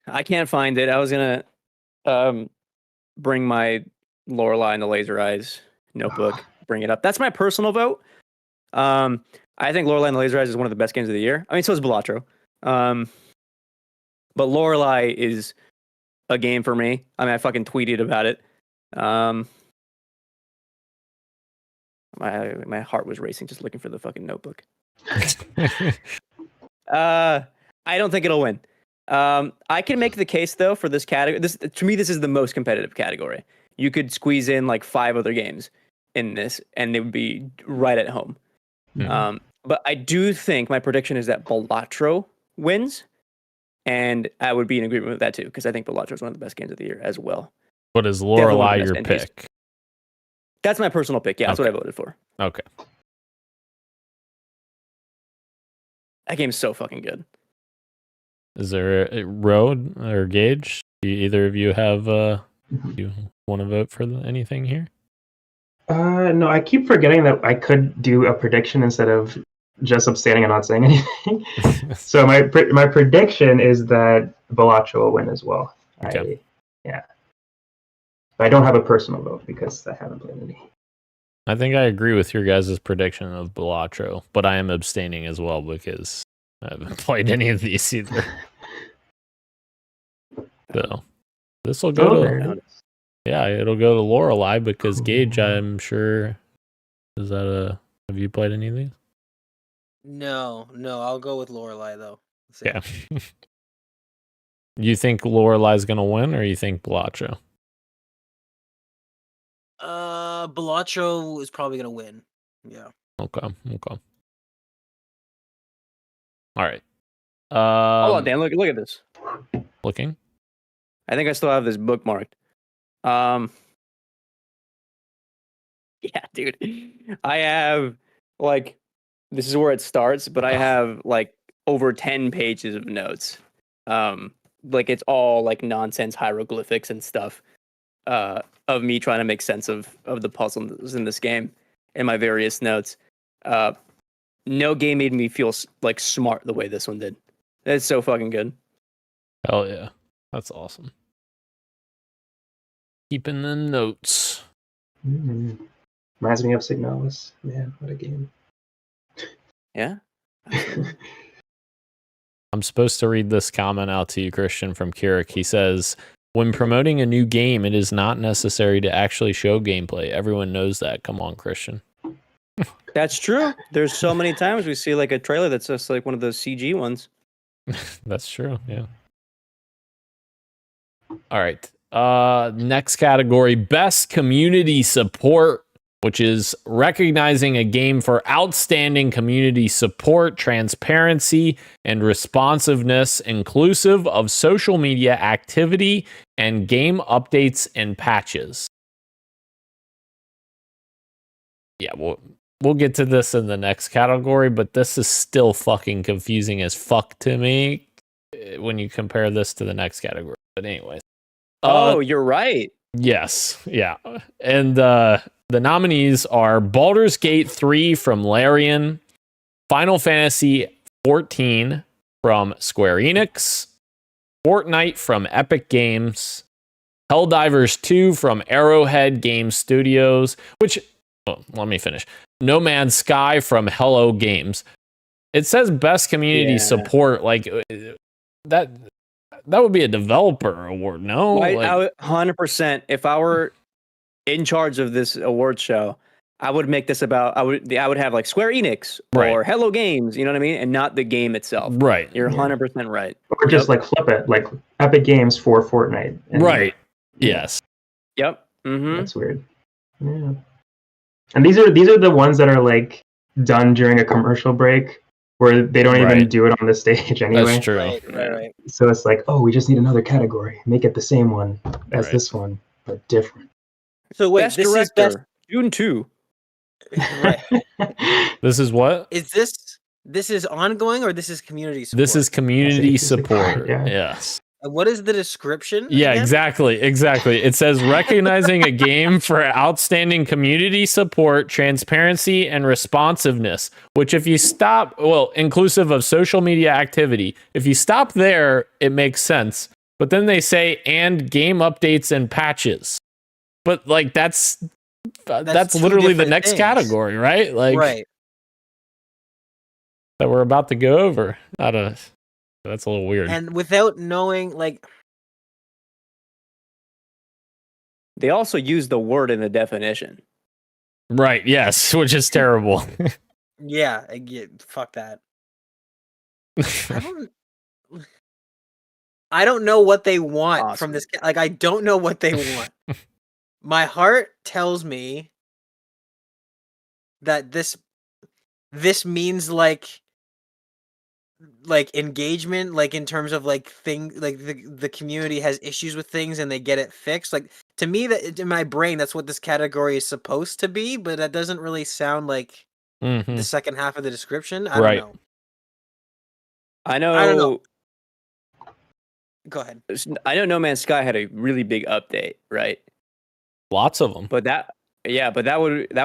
I can't find it. I was gonna bring my Lorelei and the Laser Eyes notebook, bring it up. That's my personal vote. I think Lorelei and the Laser Eyes is one of the best games of the year. I mean, so is Balatro. But Lorelei is a game for me. I mean, I fucking tweeted about it. My heart was racing just looking for the fucking notebook. I don't think it'll win. I can make the case though for this category. To me, this is the most competitive category. You could squeeze in like 5 other games in this, and they would be right at home. Mhm. But I do think my prediction is that Balatro wins, and I would be in agreement with that too because I think Balatro is one of the best games of the year as well. But is Definitely one of Lorelei the your best entries. pick? That's my personal pick. Yeah, that's what I voted for. Okay. That game's so fucking good. Is there a Road or Gage? Do either of you have you want to vote for anything here? No, I keep forgetting that I could do a prediction instead of just abstaining and not saying anything. So my prediction is that Balatro will win as well. Okay. But I don't have a personal vote because I haven't played any. I think I agree with your guys' prediction of Balatro, but I am abstaining as well because I haven't played any of these either. So this will go to it'll go to Lorelei because Gage, I'm sure, is that have you played any of these? No, I'll go with Lorelei though. Yeah. You think Lorelei's gonna win, or you think Balatro? Balatro is probably gonna win. Yeah. Okay. All right. Hold on, Dan. Look at this. Looking. I think I still have this bookmarked. Yeah, dude. I have like this is where it starts, but I have like over 10 pages of notes. Like it's all like nonsense hieroglyphics and stuff. Of me trying to make sense of the puzzles in this game and my various notes. No game made me feel like smart the way this one did. It's so fucking good. Hell yeah. That's awesome. Keeping the notes. Mm-hmm. Reminds me of Signalis. Man, what a game. Yeah. I'm supposed to read this comment out to you, Christian, from Kirik. He says, when promoting a new game, it is not necessary to actually show gameplay. Everyone knows that. Come on, Christian. That's true. There's so many times we see like a trailer that's just like one of those CG ones. That's true, yeah. All right. Next category, best community support, which is recognizing a game for outstanding community support, transparency, and responsiveness, inclusive of social media activity and game updates and patches. Yeah, we'll get to this in the next category, but this is still fucking confusing as fuck to me when you compare this to the next category. But anyways. Oh, you're right. Yes, yeah. And the nominees are Baldur's Gate 3 from Larian, Final Fantasy 14 from Square Enix, Fortnite from Epic Games, Helldivers 2 from Arrowhead Game Studios, which, let me finish. No Man's Sky from Hello Games. It says best community support, like that would be a developer award, no? I would 100%. If I were in charge of this award show, I would make this about I would have like Square Enix or Hello Games, you know what I mean, and not the game itself. Right. You're 100% right. Or just like flip it, like Epic Games for Fortnite. Right. Yes. Yep. Mm-hmm. That's weird. Yeah. And these are the ones that are like done during a commercial break where they don't even do it on the stage anyway. That's true. Right. So it's like, oh, we just need another category. Make it the same one as this one, but different. So wait, Best this director, is best. June 2. Right. This is what? Is this is ongoing or this is community support? This is community This is support. yeah. Yes. And what is the description? Yeah, again? exactly. It says recognizing a game for outstanding community support, transparency, and responsiveness, which if you stop, well, inclusive of social media activity, if you stop there, it makes sense. But then they say, and game updates and patches. But like that's two literally the different next things. category, right? Like Right. that we're about to go over. That's a little weird. And without knowing, like, They also use the word in the definition. Right, yes, which is terrible. yeah, fuck that. I don't know what they want from this. Like, I don't know what they want. My heart tells me that this means like engagement, like in terms of like like the community has issues with things and they get it fixed. Like to me, that in my brain, that's what this category is supposed to be, but that doesn't really sound like the second half of the description. I don't know. I know. I don't know. Go ahead. I know No Man's Sky had a really big update, right? Lots of them. But that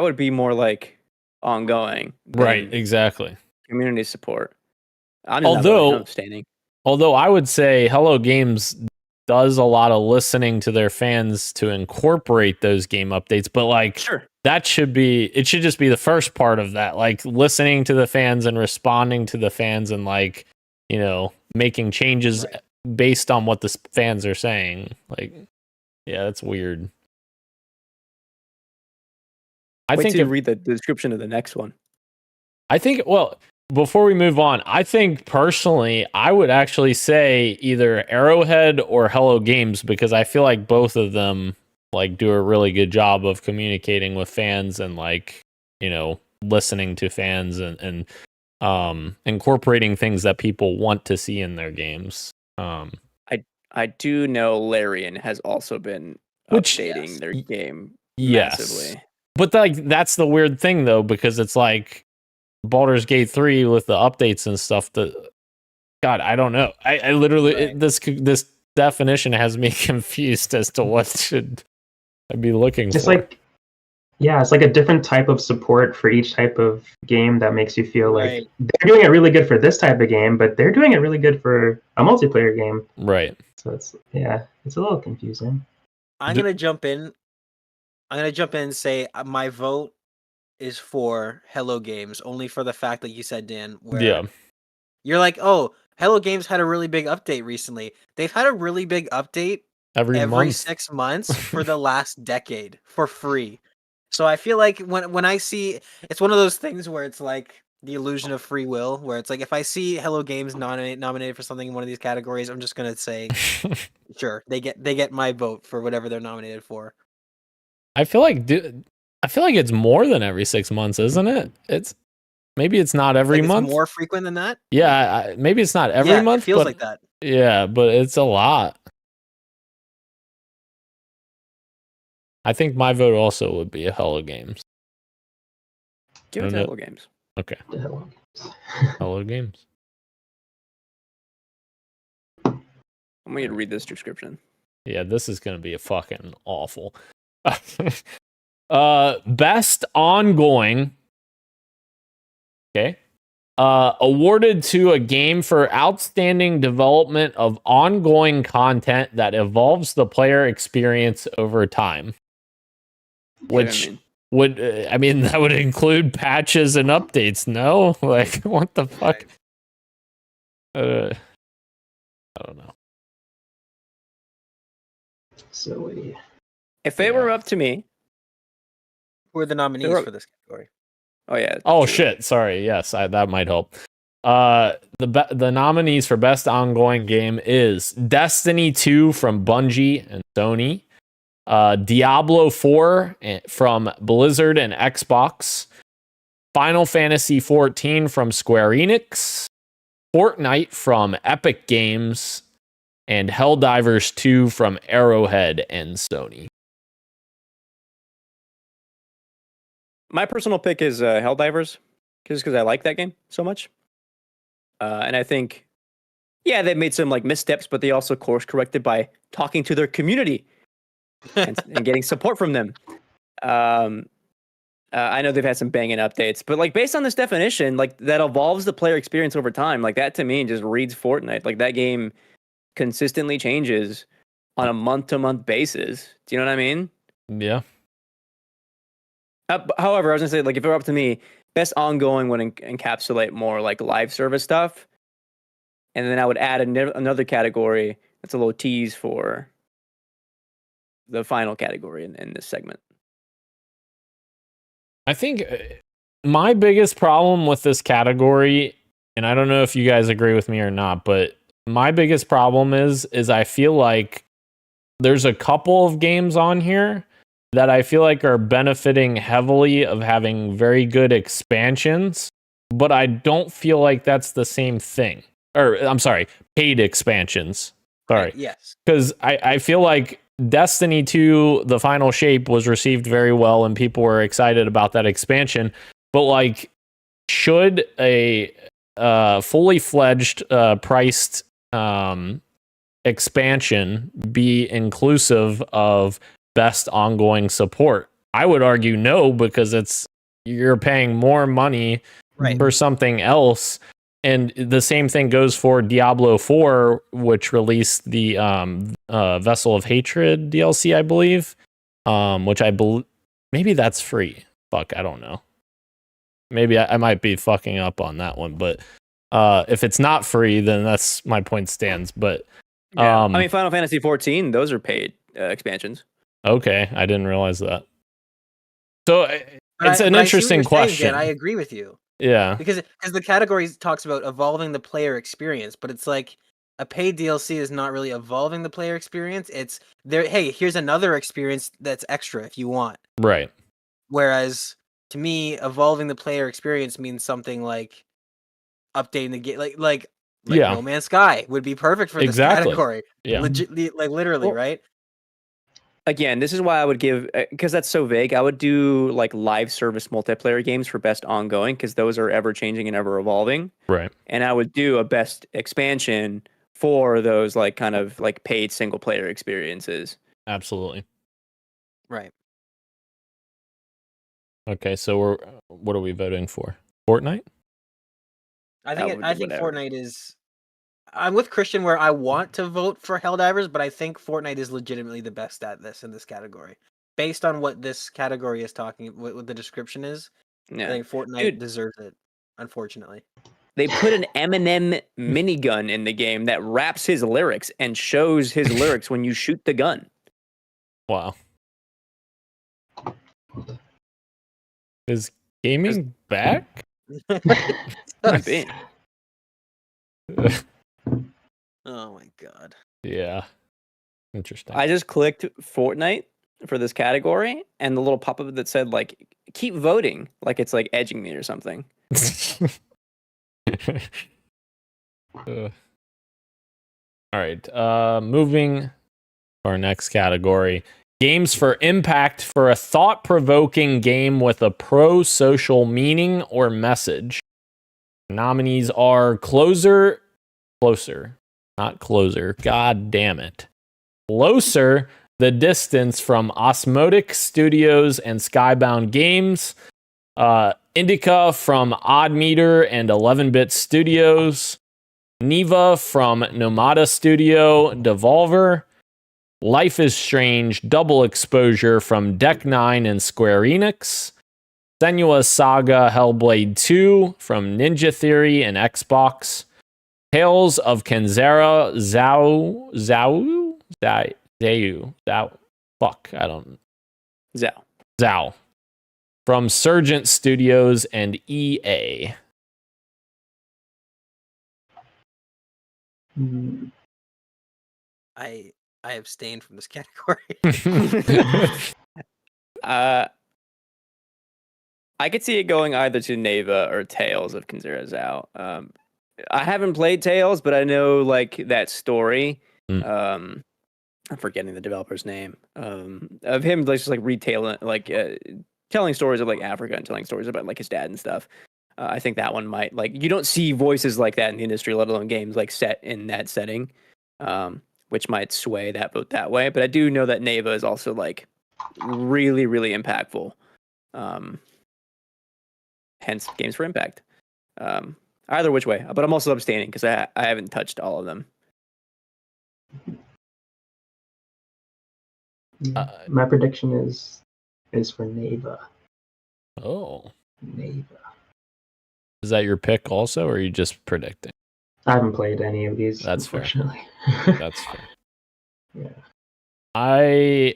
would be more like ongoing. Right, exactly. Community support. Although I would say Hello Games does a lot of listening to their fans to incorporate those game updates, but like sure. It should just be the first part of that, like listening to the fans and responding to the fans and like, you know, making changes based on what the fans are saying. Like, yeah, that's weird. I think read the description of the next one. I think, well, before we move on, I think personally, I would actually say either Arrowhead or Hello Games, because I feel like both of them like do a really good job of communicating with fans and like, you know, listening to fans and incorporating things that people want to see in their games. I do know Larian has also been updating their game massively. But like that's the weird thing though, because it's like Baldur's Gate 3 with the updates and stuff that, God, I don't know. I literally, this definition has me confused as to what should I be looking Just for. it's like a different type of support for each type of game that makes you feel like they're doing it really good for this type of game, but they're doing it really good for a multiplayer game. Right. So it's a little confusing. I'm going to jump in. And say my vote is for Hello Games, only for the fact that you said, Dan, where you're like, oh, Hello Games had a really big update recently. They've had a really big update every 6 months for the last decade for free. So I feel like when I see, it's one of those things where it's like the illusion of free will, where it's like if I see Hello Games nominated for something in one of these categories, I'm just gonna say, sure, they get my vote for whatever they're nominated for. I feel like it's more than every 6 months, isn't it? Maybe it's not every month. It's more frequent than that. Yeah, maybe it's not every month. It feels like that. Yeah, but it's a lot. I think my vote also would be a Hello Games. Give it to Hello Games. Okay. Hello Games. I'm going to read this description. Yeah, this is going to be a fucking awful. Best ongoing. Okay. Awarded to a game for outstanding development of ongoing content that evolves the player experience over time. Which would, that would include patches and updates, no? Like, what the fuck? I don't know. Silly. If it were up to me, who are the nominees for this category? Oh yeah. Oh shit. Sorry. Yes, that might help. The nominees for best ongoing game is Destiny 2 from Bungie and Sony, Diablo 4 from Blizzard and Xbox, Final Fantasy 14 from Square Enix, Fortnite from Epic Games, and Helldivers 2 from Arrowhead and Sony. My personal pick is Helldivers, just because I like that game so much. And I think, yeah, they've made some like missteps, but they also course corrected by talking to their community and getting support from them. I know they've had some banging updates, but like based on this definition, like that evolves the player experience over time. Like that to me just reads Fortnite. Like that game consistently changes on a month-to-month basis. Do you know what I mean? Yeah. However, I was gonna say, like, if it were up to me, best ongoing would encapsulate more like live service stuff, and then I would add another category that's a little tease for the final category in this segment. I think my biggest problem with this category, and I don't know if you guys agree with me or not, but my biggest problem is I feel like there's a couple of games on here that I feel like are benefiting heavily of having very good expansions, but I don't feel like that's the same thing. Or I'm sorry, paid expansions. Sorry. Right, yes. Because I feel like Destiny 2, the final shape, was received very well and people were excited about that expansion. But like, should a fully fledged priced expansion be inclusive of best ongoing support? I would argue no, because you're paying more money for something else. And the same thing goes for Diablo 4, which released the Vessel of Hatred DLC, I believe, which I believe maybe that's free. Fuck, I don't know. Maybe I might be fucking up on that one, but if it's not free, then that's my point stands. But I mean, Final Fantasy 14, those are paid expansions. Okay, I didn't realize that. So it's an interesting question. Saying, I agree with you. Yeah, because the category talks about evolving the player experience, but it's like a paid DLC is not really evolving the player experience. It's there. Hey, here's another experience that's extra if you want. Right. Whereas to me, evolving the player experience means something like updating the game, like No Man's Sky would be perfect for this category. Yeah, literally, right? Again, this is why I would give, because that's so vague, I would do like live service multiplayer games for best ongoing, because those are ever changing and ever evolving. Right. And I would do a best expansion for those like kind of like paid single player experiences. Absolutely. Right. Okay, so what are we voting for? Fortnite? I think Fortnite is. I'm with Christian where I want to vote for Helldivers, but I think Fortnite is legitimately the best at this in this category. Based on what this category is talking, what the description is, I think Fortnite deserves it, unfortunately. They put an Eminem minigun in the game that raps his lyrics and shows his lyrics when you shoot the gun. Wow. Is gaming back? Might be. Oh my god. Yeah. Interesting. I just clicked Fortnite for this category, and the little pop-up that said like keep voting, like it's like edging me or something. All right. Moving to our next category. Games for impact for a thought-provoking game with a pro-social meaning or message. Nominees are Closer, not Closer. God damn it. Closer, The Distance from Osmotic Studios and Skybound Games. Indica from Odd Meter and 11-Bit Studios. Neva from Nomada Studio, Devolver. Life is Strange, Double Exposure from Deck 9 and Square Enix. Senua's Saga Hellblade 2 from Ninja Theory and Xbox. Tales of Kenzera Zao from Surgent Studios and EA. I abstain from this category. I could see it going either to Neva or Tales of Kinzera Zhao. I haven't played Tales, but I know like that story. I'm forgetting the developer's name. Of him just like retailing, like telling stories of like Africa and telling stories about like his dad and stuff. I think that one might like you don't see voices like that in the industry, let alone games like set in that setting, which might sway that vote that way. But I do know that Neva is also like really, really impactful. Hence, Games for Impact. Either which way, but I'm also abstaining because I haven't touched all of them. My prediction is for Neva. Oh. Neva. Is that your pick also, or are you just predicting? I haven't played any of these. That's fair. Unfortunately. That's fair. Yeah.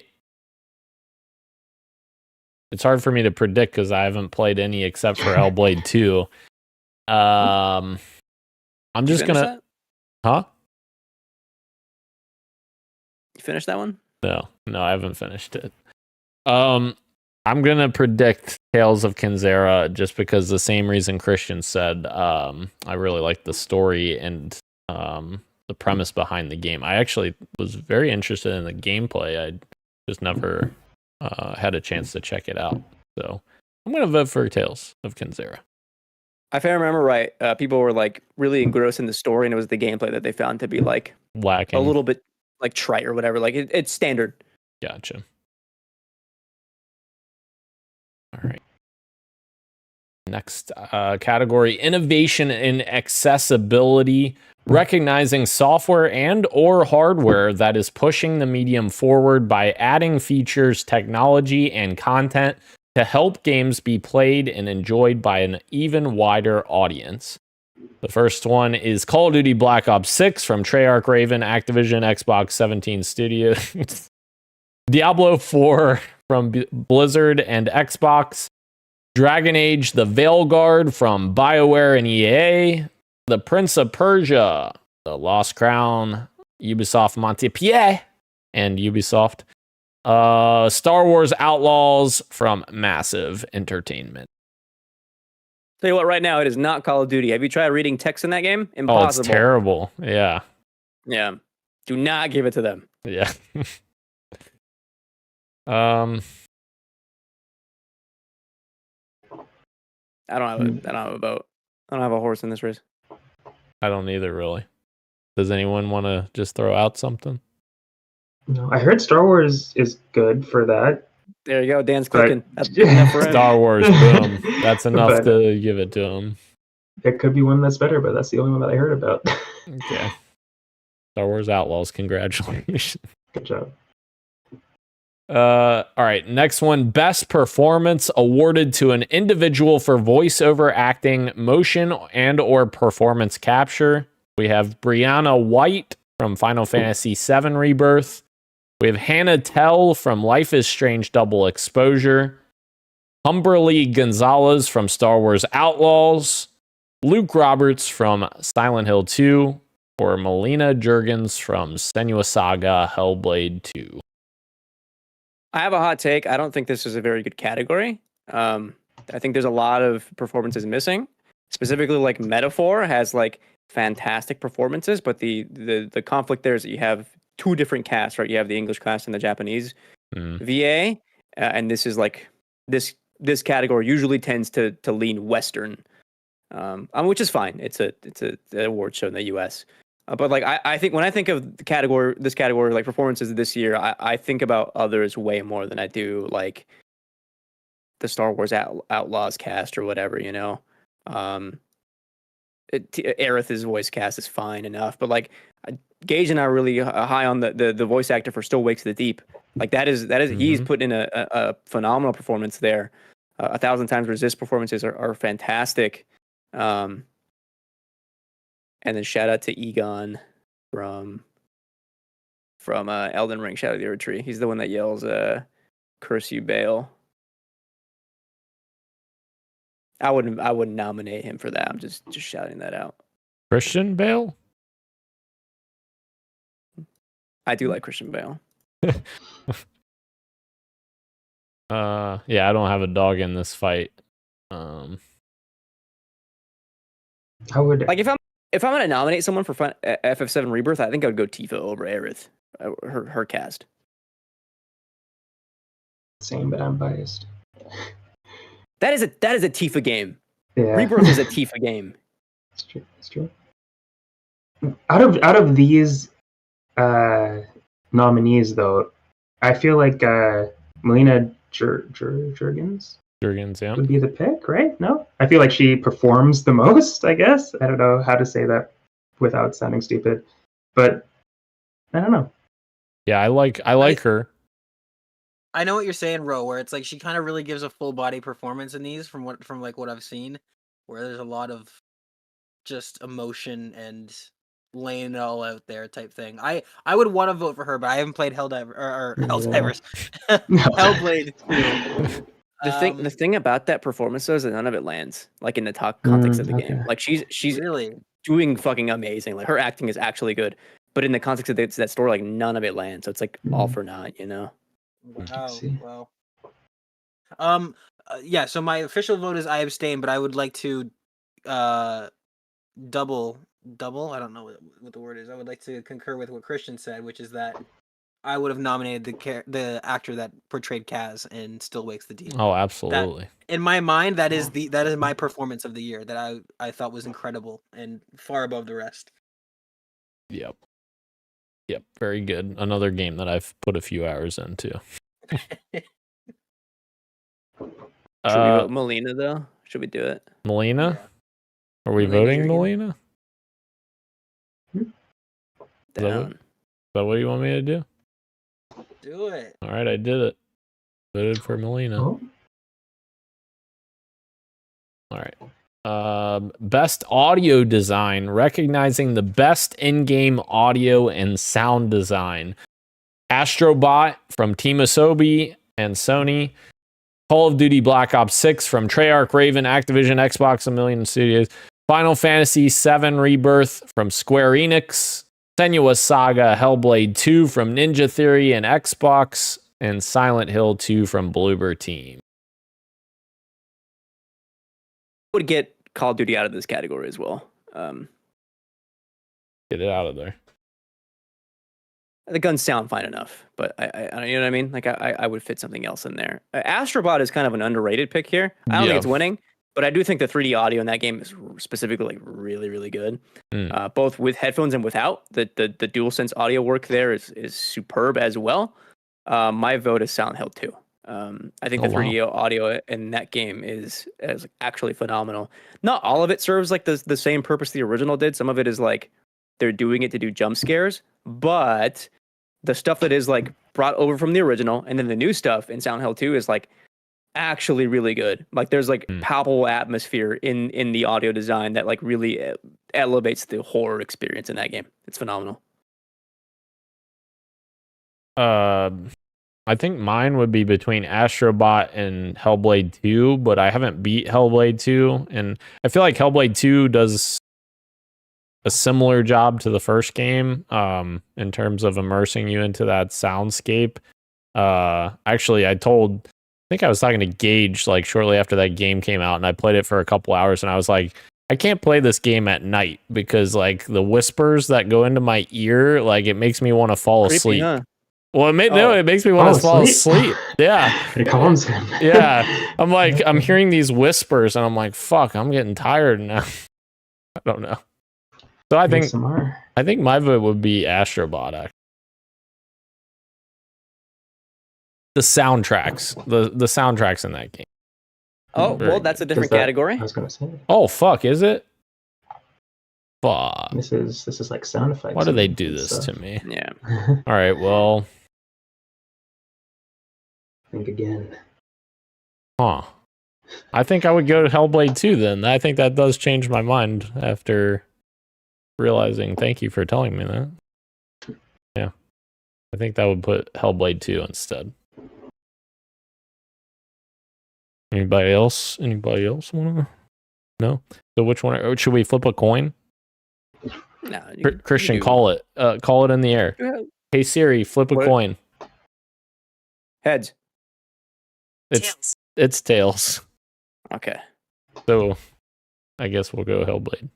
It's hard for me to predict because I haven't played any except for Hellblade 2. I'm just gonna. Huh? You finished that one? No, I haven't finished it. I'm gonna predict Tales of Kinzera just because the same reason Christian said. I really like the story and the premise behind the game. I actually was very interested in the gameplay. I just never had a chance to check it out. So I'm gonna vote for Tales of Kinzera. If I remember right, people were like really engrossed in the story, and it was the gameplay that they found to be like lacking, a little bit like trite or whatever. Like it's standard. Gotcha. All right. Next category, innovation in accessibility, recognizing software and or hardware that is pushing the medium forward by adding features, technology, and content to help games be played and enjoyed by an even wider audience. The first one is Call of Duty Black Ops 6 from Treyarch Raven, Activision, Xbox 17 Studios. Diablo 4 from Blizzard and Xbox. Dragon Age The Veilguard from BioWare and EA. The Prince of Persia, The Lost Crown, Ubisoft Montpellier and Ubisoft. Star Wars Outlaws from Massive Entertainment. Tell you what, right now it is not Call of Duty. Have you tried reading text in that game? Impossible. Oh, it's terrible. Yeah. Yeah. Do not give it to them. Yeah. I don't have a vote. I don't have a horse in this race. I don't either, really. Does anyone want to just throw out something? No, I heard Star Wars is good for that. There you go. Dan's clicking. That's good enough for him. Star Wars, boom. That's enough to give it to him. There could be one that's better, but that's the only one that I heard about. Okay. Star Wars Outlaws, congratulations. Good job. All right, next one. Best performance awarded to an individual for voiceover acting, motion, and or performance capture. We have Brianna White from Final Fantasy VII Rebirth. We have Hannah Tell from Life is Strange Double Exposure. Humberly Gonzalez from Star Wars Outlaws. Luke Roberts from Silent Hill 2. Or Melina Juergens from Senua Saga Hellblade 2. I have a hot take. I don't think this is a very good category. I think there's a lot of performances missing. Specifically, like Metaphor has like fantastic performances, but the conflict there is that you have two different casts, right? You have the English cast and the Japanese VA, and this is like this category usually tends to lean Western, which is fine. It's an award show in the U.S. But like I think when I think of this category like performances this year, I think about others way more than I do like the Star Wars Outlaws cast or whatever, you know. Aerith's voice cast is fine enough, but like Gage and I are really high on the voice actor for Still Wakes the Deep. Like that is he's put in a phenomenal performance there. 1,000 Times Resist performances are fantastic. And then shout out to Egon from Elden Ring, Shadow of the Erdtree. He's the one that yells, "Curse you, Bale." I wouldn't nominate him for that. I'm just shouting that out. Christian Bale? I do like Christian Bale. Yeah, I don't have a dog in this fight. I would Like if I'm gonna nominate someone for FF7 Rebirth, I think I would go Tifa over Aerith. Her cast. same, but I'm biased. That is a Tifa game. Yeah. Rebirth is a Tifa game. It's true. It's true. Out of these nominees, though, I feel like Melina Jurgens Yeah. would be the pick, right? No, I feel like she performs the most. I guess I don't know how to say that without sounding stupid, but I don't know. Yeah, I like her. I know what you're saying, Ro, where it's like she kind of really gives a full body performance in these from what I've seen, where there's a lot of just emotion and laying it all out there type thing. I would want to vote for her, but I haven't played Helldivers. Hellblade 2. The thing about that performance though is that none of it lands like in the context of the game. Like she's really doing fucking amazing. Like her acting is actually good, but in the context of that story, like none of it lands. So it's like all for naught, you know. Wow. Yeah. So my official vote is I abstain, but I would like to double. I don't know what the word is. I would like to concur with what Christian said, which is that I would have nominated the actor that portrayed Kaz in Still Wakes the Demon. Oh, absolutely. In my mind, that is my performance of the year that I thought was incredible and far above the rest. Yep. Very good. Another game that I've put a few hours into. Should we vote Melina though? Should we do it? Melina? Yeah. Are we voting Melina? Down. Is that what you want me to do? Do it. All right, I did it. Voted for Melina. Oh. All right. Best audio design, recognizing the best in-game audio and sound design. Astrobot from Team Asobi and Sony. Call of Duty Black Ops 6 from Treyarch, Raven, Activision, Xbox, a million studios. Final Fantasy VII Rebirth from Square Enix. Senua's Saga Hellblade 2 from Ninja Theory and Xbox. And Silent Hill 2 from Bloober Team. Would get Call of Duty out of this category as well. Get it out of there. The guns sound fine enough, but I you know what I mean? Like I would fit something else in there. Astrobot is kind of an underrated pick here. I don't think it's winning, but I do think the 3D audio in that game is specifically like really, really good. Both with headphones and without. The DualSense audio work there is superb as well. My vote is Silent Hill 2. I think the 3D audio in that game is actually phenomenal. Not all of it serves like the same purpose the original did. Some of it is like they're doing it to do jump scares, but the stuff that is like brought over from the original and then the new stuff in Silent Hill 2 is like actually really good. Like there's like palpable atmosphere in the audio design that like really elevates the horror experience in that game. It's phenomenal. I think mine would be between Astrobot and Hellblade 2, but I haven't beat Hellblade 2, and I feel like Hellblade 2 does a similar job to the first game in terms of immersing you into that soundscape. Actually, I think I was talking to Gage like shortly after that game came out, and I played it for a couple hours, and I was like, I can't play this game at night because like the whispers that go into my ear, like it makes me want to fall asleep. Huh? Well, it makes me want to fall asleep. Yeah. It calms him. Yeah. I'm hearing these whispers and I'm like, fuck, I'm getting tired now. I don't know. So I think my vote would be Astrobot, actually. The soundtracks. The soundtracks in that game. Oh, well, that's a different category. I was gonna say. Oh fuck, is it? Fuck. This is like sound effects. Why do they do this to me? Yeah. All right, well. Think again. Huh. I think I would go to Hellblade 2 then. I think that does change my mind after realizing. Thank you for telling me that. Yeah. I think that would put Hellblade 2 instead. Anybody else wanna? No? So which one? Should we flip a coin? No, Christian, call it. Call it in the air. Hey Siri, flip a What? coin. Heads. It's tails. Okay. So I guess we'll go Hellblade.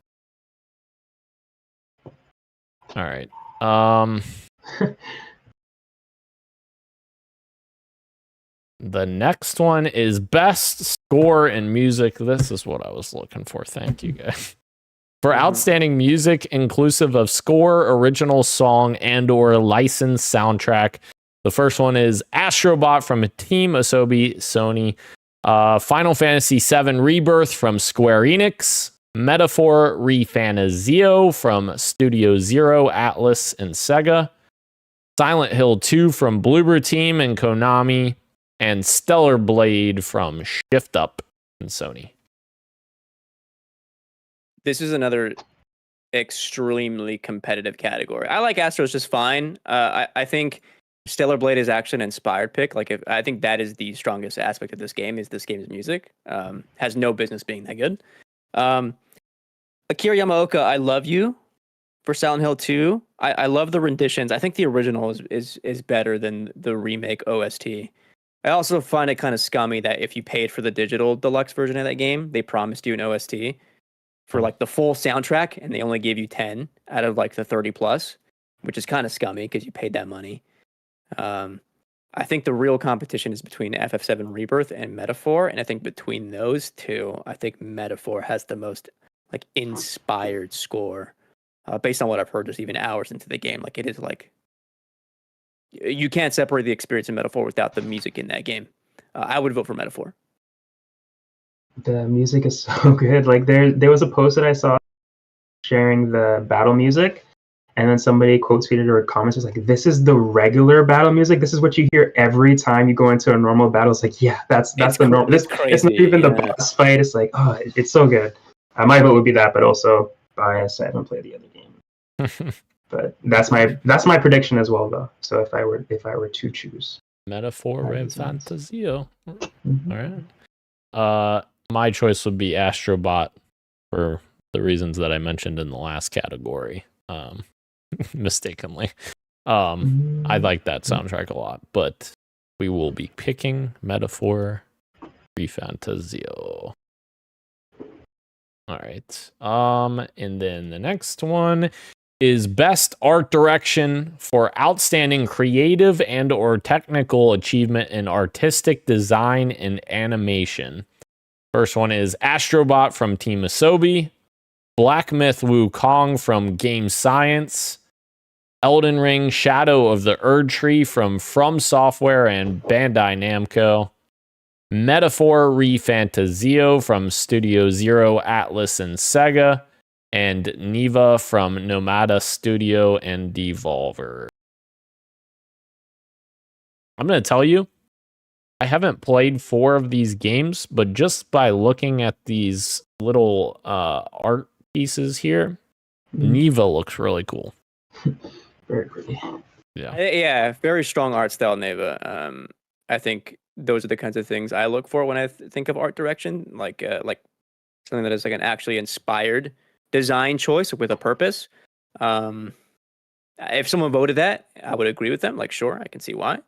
All right. The next one is best score in music. This is what I was looking for. Thank you, guys. For outstanding music, inclusive of score, original song, and/or licensed soundtrack. The first one is Astrobot from Team Asobi, Sony. Final Fantasy VII Rebirth from Square Enix. Metaphor Refantasio from Studio Zero, Atlas, and Sega. Silent Hill 2 from Bloober Team and Konami. And Stellar Blade from Shift Up and Sony. This is another extremely competitive category. I like Astros just fine. I think Stellar Blade is actually an inspired pick. I think that is the strongest aspect of this game. Is this game's music has no business being that good. Akira Yamaoka, I love you for Silent Hill 2. I love the renditions. I think the original is better than the remake OST. I also find it kind of scummy that if you paid for the digital deluxe version of that game, they promised you an OST for like the full soundtrack, and they only gave you 10 out of like the 30 plus, which is kind of scummy because you paid that money. I think the real competition is between FF7 Rebirth and Metaphor, and I think between those two, I think Metaphor has the most like inspired score, based on what I've heard just even hours into the game. Like it is like you can't separate the experience in Metaphor without the music in that game. I would vote for Metaphor. The music is so good. Like there was a post that I saw sharing the battle music, and then somebody quote tweeted or comments was like, "This is the regular battle music. This is what you hear every time you go into a normal battle." It's like, yeah, that's the normal. It's not even the boss fight. It's like, oh, it's so good. My vote would be that, but also bias. I haven't played the other game. But that's my prediction as well, though. So if I were to choose, Metaphor Refantasio. All right. My choice would be Astrobot for the reasons that I mentioned in the last category. Mistakenly. I like that soundtrack a lot, but we will be picking Metaphor Refantasio. All right. And then the next one is best art direction for outstanding creative and or technical achievement in artistic design and animation. First one is Astrobot from Team Asobi, Black Myth Wukong from Game Science, Elden Ring Shadow of the Erd Tree from FromSoftware and Bandai Namco, Metaphor Refantasio from Studio Zero, Atlas, and Sega, and Neva from Nomada Studio and Devolver. I'm going to tell you, I haven't played 4 of these games, but just by looking at these little art pieces here, Neva looks really cool. Very pretty. Yeah, very strong art style, Neva. I think those are the kinds of things I look for when I think of art direction, like something that is like an actually inspired design choice with a purpose. If someone voted that, I would agree with them. Like, sure, I can see why.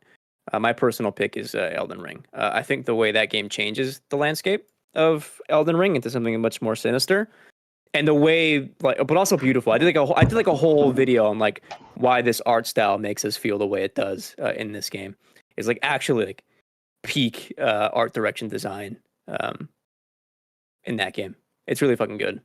My personal pick is Elden Ring. I think the way that game changes the landscape of Elden Ring into something much more sinister, and the way, like, but also beautiful. I did like a whole video on like why this art style makes us feel the way it does in this game. It's like actually like peak art direction design in that game. It's really fucking good.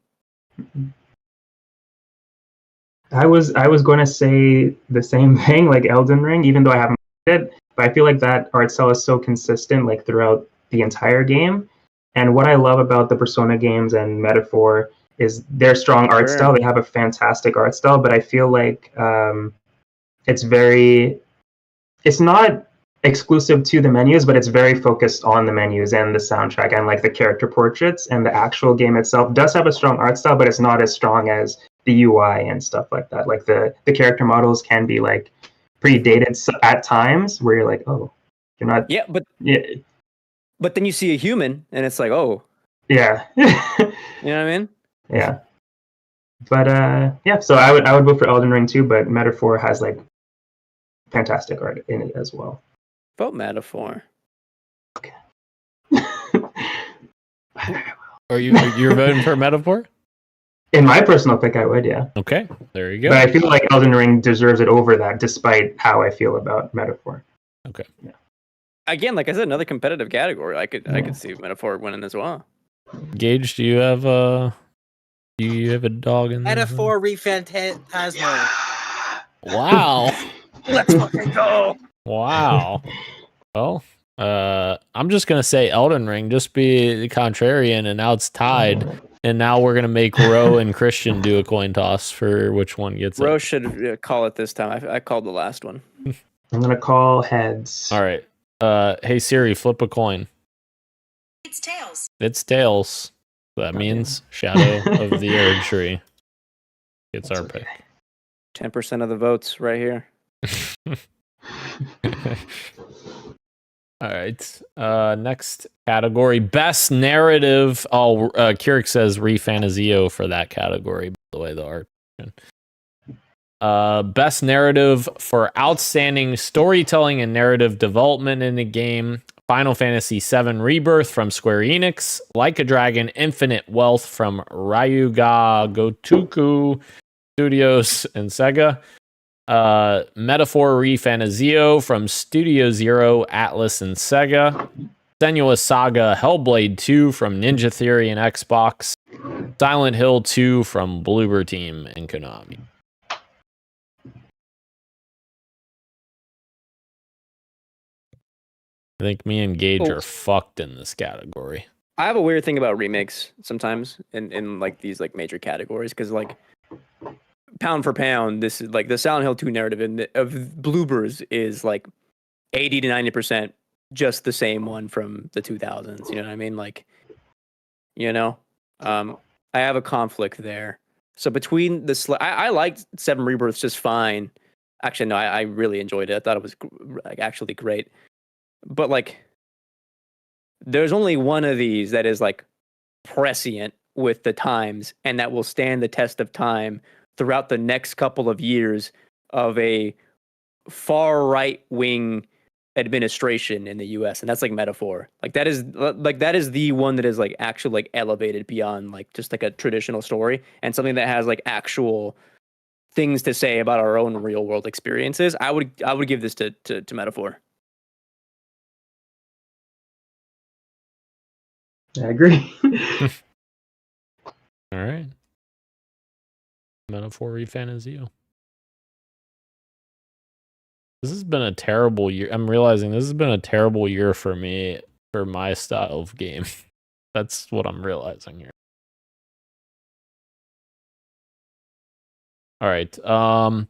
I was going to say the same thing, like Elden Ring, even though I haven't played it. But I feel like that art style is so consistent, like throughout the entire game. And what I love about the Persona games and Metaphor is their strong art style. They have a fantastic art style, but I feel like it's not exclusive to the menus, but it's very focused on the menus and the soundtrack and like the character portraits. And the actual game itself does have a strong art style, but it's not as strong as the UI and stuff like that. Like the character models can be like pretty dated at times, where you're like, oh, you're not. Yeah, but then you see a human, and it's like, oh, yeah. You know what I mean? Yeah. But yeah, so I would vote for Elden Ring too, but Metaphor has like fantastic art in it as well. Vote metaphor. You're voting for Metaphor? In my personal pick, I would, yeah. Okay, there you go. But I feel like Elden Ring deserves it over that, despite how I feel about Metaphor. Okay. Yeah. Again, like I said, another competitive category. I could see metaphor winning as well. Gage, do you have a dog in there? Metaphor Rephantasmo. Wow. Let's fucking go. Wow. Well, I'm just gonna say Elden Ring, just be the contrarian, and now it's tied. And now we're gonna make Ro and Christian do a coin toss for which one gets Ro it. should call it this time. I called the last one. I'm gonna call heads. All right. Hey Siri, flip a coin. It's tails. It's tails. That means Shadow of the Erd Tree. It's our pick. 10% of the votes right here. All right. Next category, best narrative. Oh, Keurig says Refantasio for that category. By the way, the art. Best narrative for outstanding storytelling and narrative development in the game. Final Fantasy VII Rebirth from Square Enix. Like a Dragon: Infinite Wealth from Ryuga Gotoku Studios and Sega. Metaphor Refantasio from Studio Zero, Atlas, and Sega. Senua's Saga Hellblade 2 from Ninja Theory and Xbox. Silent Hill 2 from Bloober Team and Konami. I think me and Gage are fucked in this category. I have a weird thing about remakes sometimes in like these like major categories, because like pound for pound, this is like the Silent Hill 2 narrative of Bloobers is like 80 to 90% just the same one from the 2000s. You know what I mean? Like, I have a conflict there. So between I liked Seven Rebirths just fine. Actually, no, I really enjoyed it. I thought it was like actually great. But like, there's only one of these that is like prescient with the times, and that will stand the test of time throughout the next couple of years of a far right wing administration in the US, and that's like Metaphor. Like that is the one that is like actually like elevated beyond like just like a traditional story, and something that has like actual things to say about our own real world experiences. I would give this to Metaphor. I agree. All right. Metaphor Refantasio. This has been a terrible year. I'm realizing this has been a terrible year for me, for my style of game. That's what I'm realizing here. All right.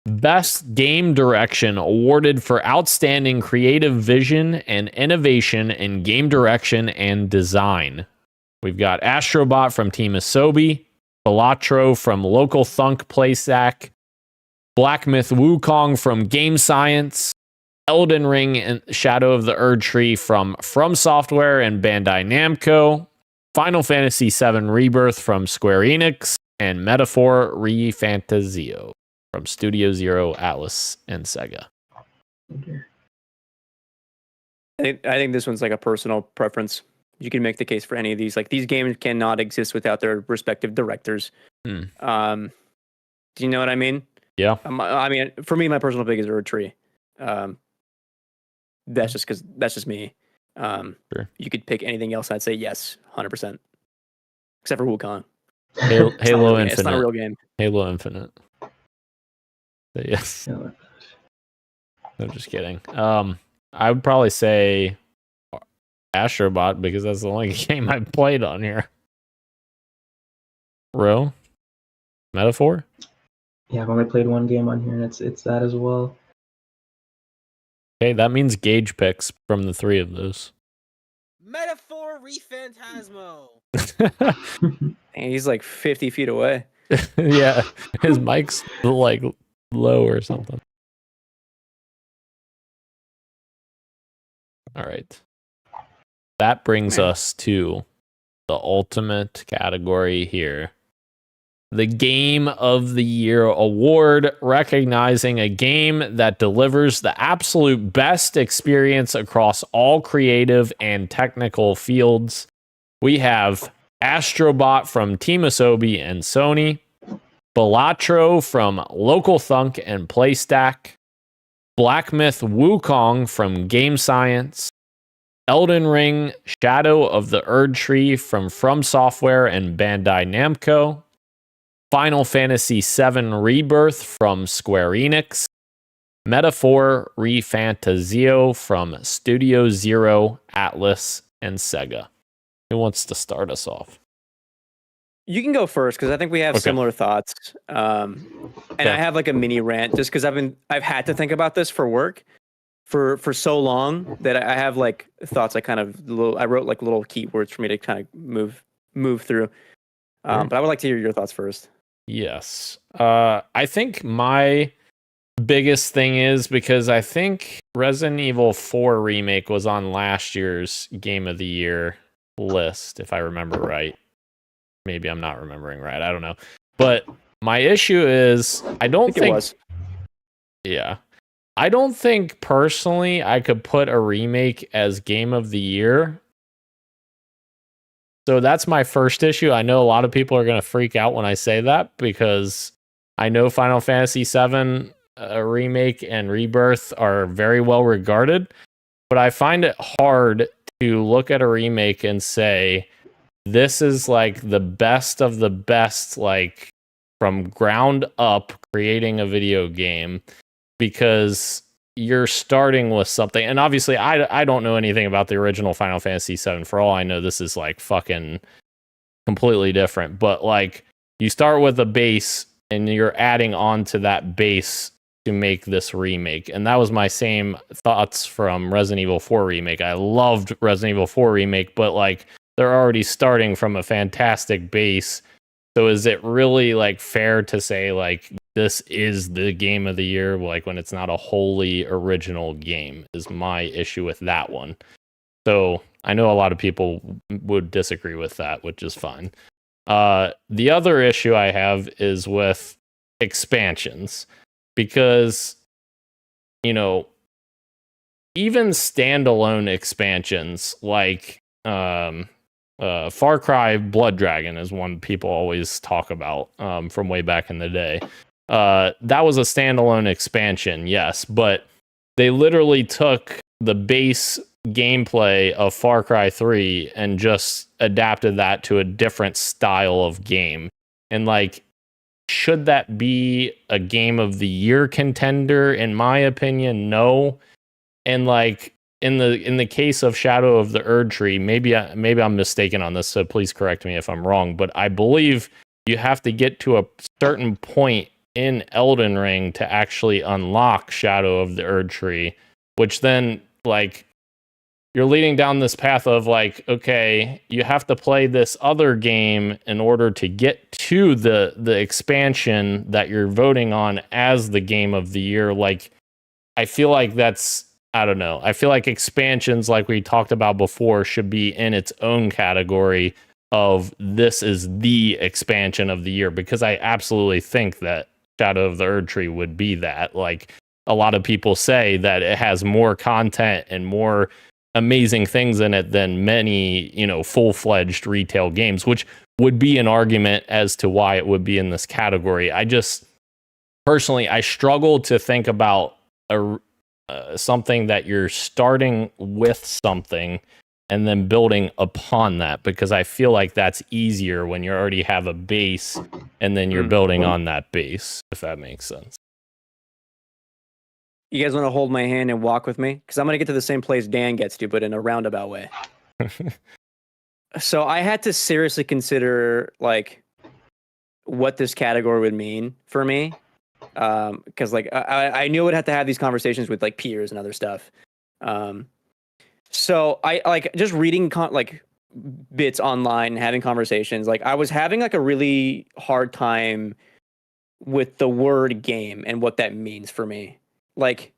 Best game direction awarded for outstanding creative vision and innovation in game direction and design. We've got Astrobot from Team Asobi, Balatro from Local Thunk Playsack, Black Myth Wukong from Game Science, Elden Ring and Shadow of the Erd Tree from FromSoftware and Bandai Namco, Final Fantasy VII Rebirth from Square Enix, and Metaphor Refantasio from Studio Zero, Atlas, and Sega. I think this one's like a personal preference. You can make the case for any of these. Like, these games cannot exist without their respective directors. Do you know what I mean? Yeah. I mean, for me, my personal pick is Erd Tree. That's just me. Sure. You could pick anything else, I'd say yes, 100%. Except for Wukong. Halo Infinite. It's not a real game. Halo Infinite. But yes. No, just kidding. I would probably say Astrobot, because that's the only game I played on here. Ro? Metaphor? Yeah, I've only played one game on here, and it's that as well. Okay, that means Gage picks from the three of those. Metaphor Refantasmo. He's like 50 feet away. Yeah, his mic's like low or something. All right. That brings us to the ultimate category here. the Game of the Year award, recognizing a game that delivers the absolute best experience across all creative and technical fields. We have Astrobot from Team Asobi and Sony, Balatro from Local Thunk and PlayStack, Black Myth Wukong from Game Science, Elden Ring Shadow of the Erdtree from FromSoftware and Bandai Namco, Final Fantasy VII Rebirth from Square Enix, Metaphor ReFantazio from Studio Zero, Atlas, and Sega. Who wants to start us off? You can go first because I think we have similar thoughts. And I have like a mini rant just because I've had to think about this for work for so long that I have like thoughts. I wrote like little keywords for me to kind of move through. But I would like to hear your thoughts first. Yes. I think my biggest thing is because I think Resident Evil 4 Remake was on last year's Game of the Year list, if I remember right. Maybe I'm not remembering right. I don't know. But my issue is I don't think it was. Yeah. I don't think personally I could put a remake as Game of the Year. So that's my first issue. I know a lot of people are going to freak out when I say that because I know Final Fantasy VII Remake and Rebirth are very well regarded, but I find it hard to look at a remake and say, this is like the best of the best, like from ground up creating a video game, because you're starting with something. And obviously I don't know anything about the original Final Fantasy VII. For all I know, this is like fucking completely different, but like you start with a base and you're adding on to that base to make this remake. And that was my same thoughts from Resident Evil 4 Remake. I loved Resident Evil 4 Remake, but like they're already starting from a fantastic base. So is it really like fair to say like this is the Game of the Year, like when it's not a wholly original game, is my issue with that one. So I know a lot of people would disagree with that, which is fine. The other issue I have is with expansions, because, you know, even standalone expansions like Far Cry Blood Dragon is one people always talk about from way back in the day. That was a standalone expansion, yes, but they literally took the base gameplay of Far Cry 3 and just adapted that to a different style of game. And like, should that be a Game of the Year contender? In my opinion, no. And like in the case of Shadow of the Erdtree, maybe I'm mistaken on this, so please correct me if I'm wrong, but I believe you have to get to a certain point in Elden Ring to actually unlock Shadow of the Erdtree, which then like you're leading down this path of like, okay, you have to play this other game in order to get to the expansion that you're voting on as the Game of the Year. Like, I feel like that's, I don't know. I feel like expansions, like we talked about before, should be in its own category of this is the expansion of the year, because I absolutely think that Shadow of the Erdtree would be that. Like, a lot of people say that it has more content and more amazing things in it than many, you know, full-fledged retail games, which would be an argument as to why it would be in this category. I just personally, I struggle to think about something that you're starting with something and then building upon that, because I feel like that's easier when you already have a base and then you're building on that base, if that makes sense. You guys want to hold my hand and walk with me? Because I'm going to get to the same place Dan gets to, but in a roundabout way. So I had to seriously consider like what this category would mean for me. Because like I knew I would have to have these conversations with like peers and other stuff. So I like just reading like bits online, having conversations. Like I was having like a really hard time with the word game and what that means for me. Like,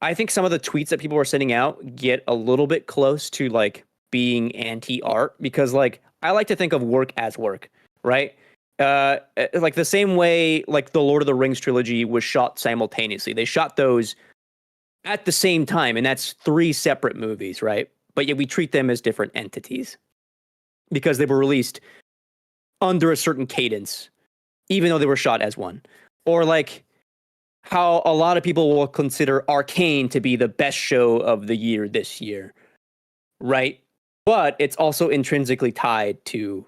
I think some of the tweets that people were sending out get a little bit close to like being anti-art, because like I like to think of work as work, right? like the same way like the Lord of the Rings trilogy was shot simultaneously. They shot those at the same time, and that's 3 separate movies, right? But yet we treat them as different entities because they were released under a certain cadence, even though they were shot as one. Or like how a lot of people will consider Arcane to be the best show of the year this year, right? But it's also intrinsically tied to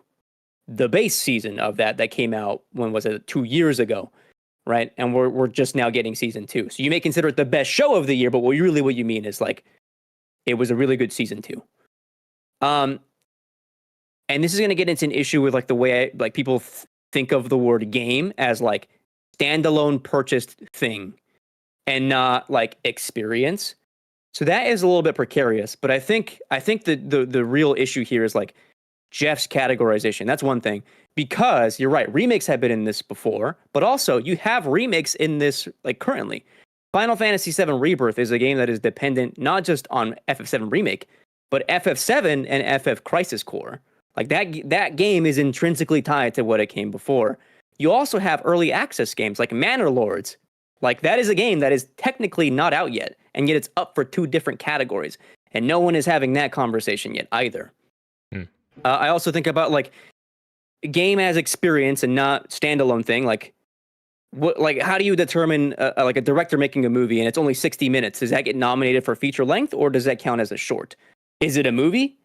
the base season of that came out, when was it, 2 years ago, right? And we're just now getting season 2. So you may consider it the best show of the year, but what you mean is like it was a really good season 2. And this is going to get into an issue with like the way like people think of the word game as like standalone purchased thing and not like experience. So that is a little bit precarious, but I think the real issue here is like Jeff's categorization. That's one thing, because you're right, remakes have been in this before, but also you have remakes in this like currently. Final Fantasy VII Rebirth is a game that is dependent not just on FF7 Remake, but FF7 and FF Crisis Core. Like that game is intrinsically tied to what it came before. You also have early access games like Manor Lords. Like that is a game that is technically not out yet, and yet it's up for 2 different categories, and no one is having that conversation yet either. I also think about like game as experience and not standalone thing. Like what, like how do you determine like a director making a movie and it's only 60 minutes? Does that get nominated for feature length, or does that count as a short? Is it a movie?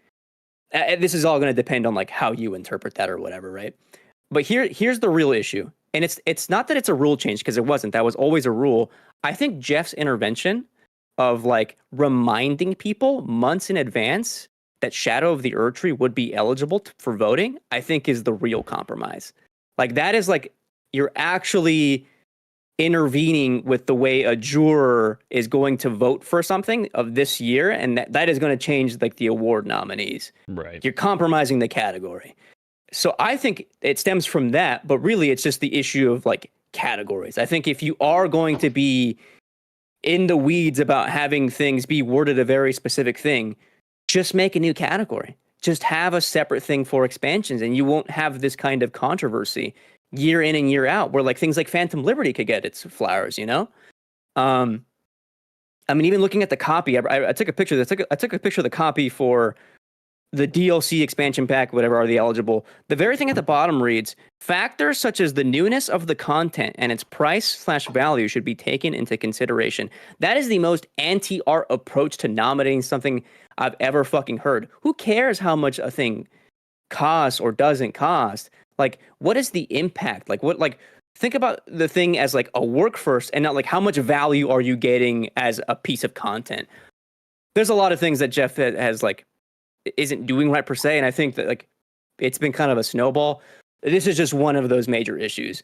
This is all going to depend on like how you interpret that or whatever, right? But here's the real issue, and it's not that it's a rule change, because it wasn't. That was always a rule. I think Jeff's intervention of like reminding people months in advance that Shadow of the Erdtree would be eligible for voting, I think is the real compromise. Like that is like you're actually intervening with the way a juror is going to vote for something of this year, and that is going to change like the award nominees. Right. You're compromising the category. So I think it stems from that, but really it's just the issue of like categories. I think if you are going to be in the weeds about having things be worded a very specific thing, just make a new category. Just have a separate thing for expansions, and you won't have this kind of controversy year in and year out, where like things like Phantom Liberty could get its flowers, you know? I mean, even looking at the copy, I took a picture. I took a picture of the copy for the DLC expansion pack, whatever are the eligible. The very thing at the bottom reads, factors such as the newness of the content and its price/value should be taken into consideration. That is the most anti-art approach to nominating something I've ever fucking heard. Who cares how much a thing costs or doesn't cost? Like, what is the impact? Like, what, like, think about the thing as like a work first, and not like how much value are you getting as a piece of content. There's a lot of things that Jeff has like isn't doing right per se, and I think that like it's been kind of a snowball. This is just one of those major issues.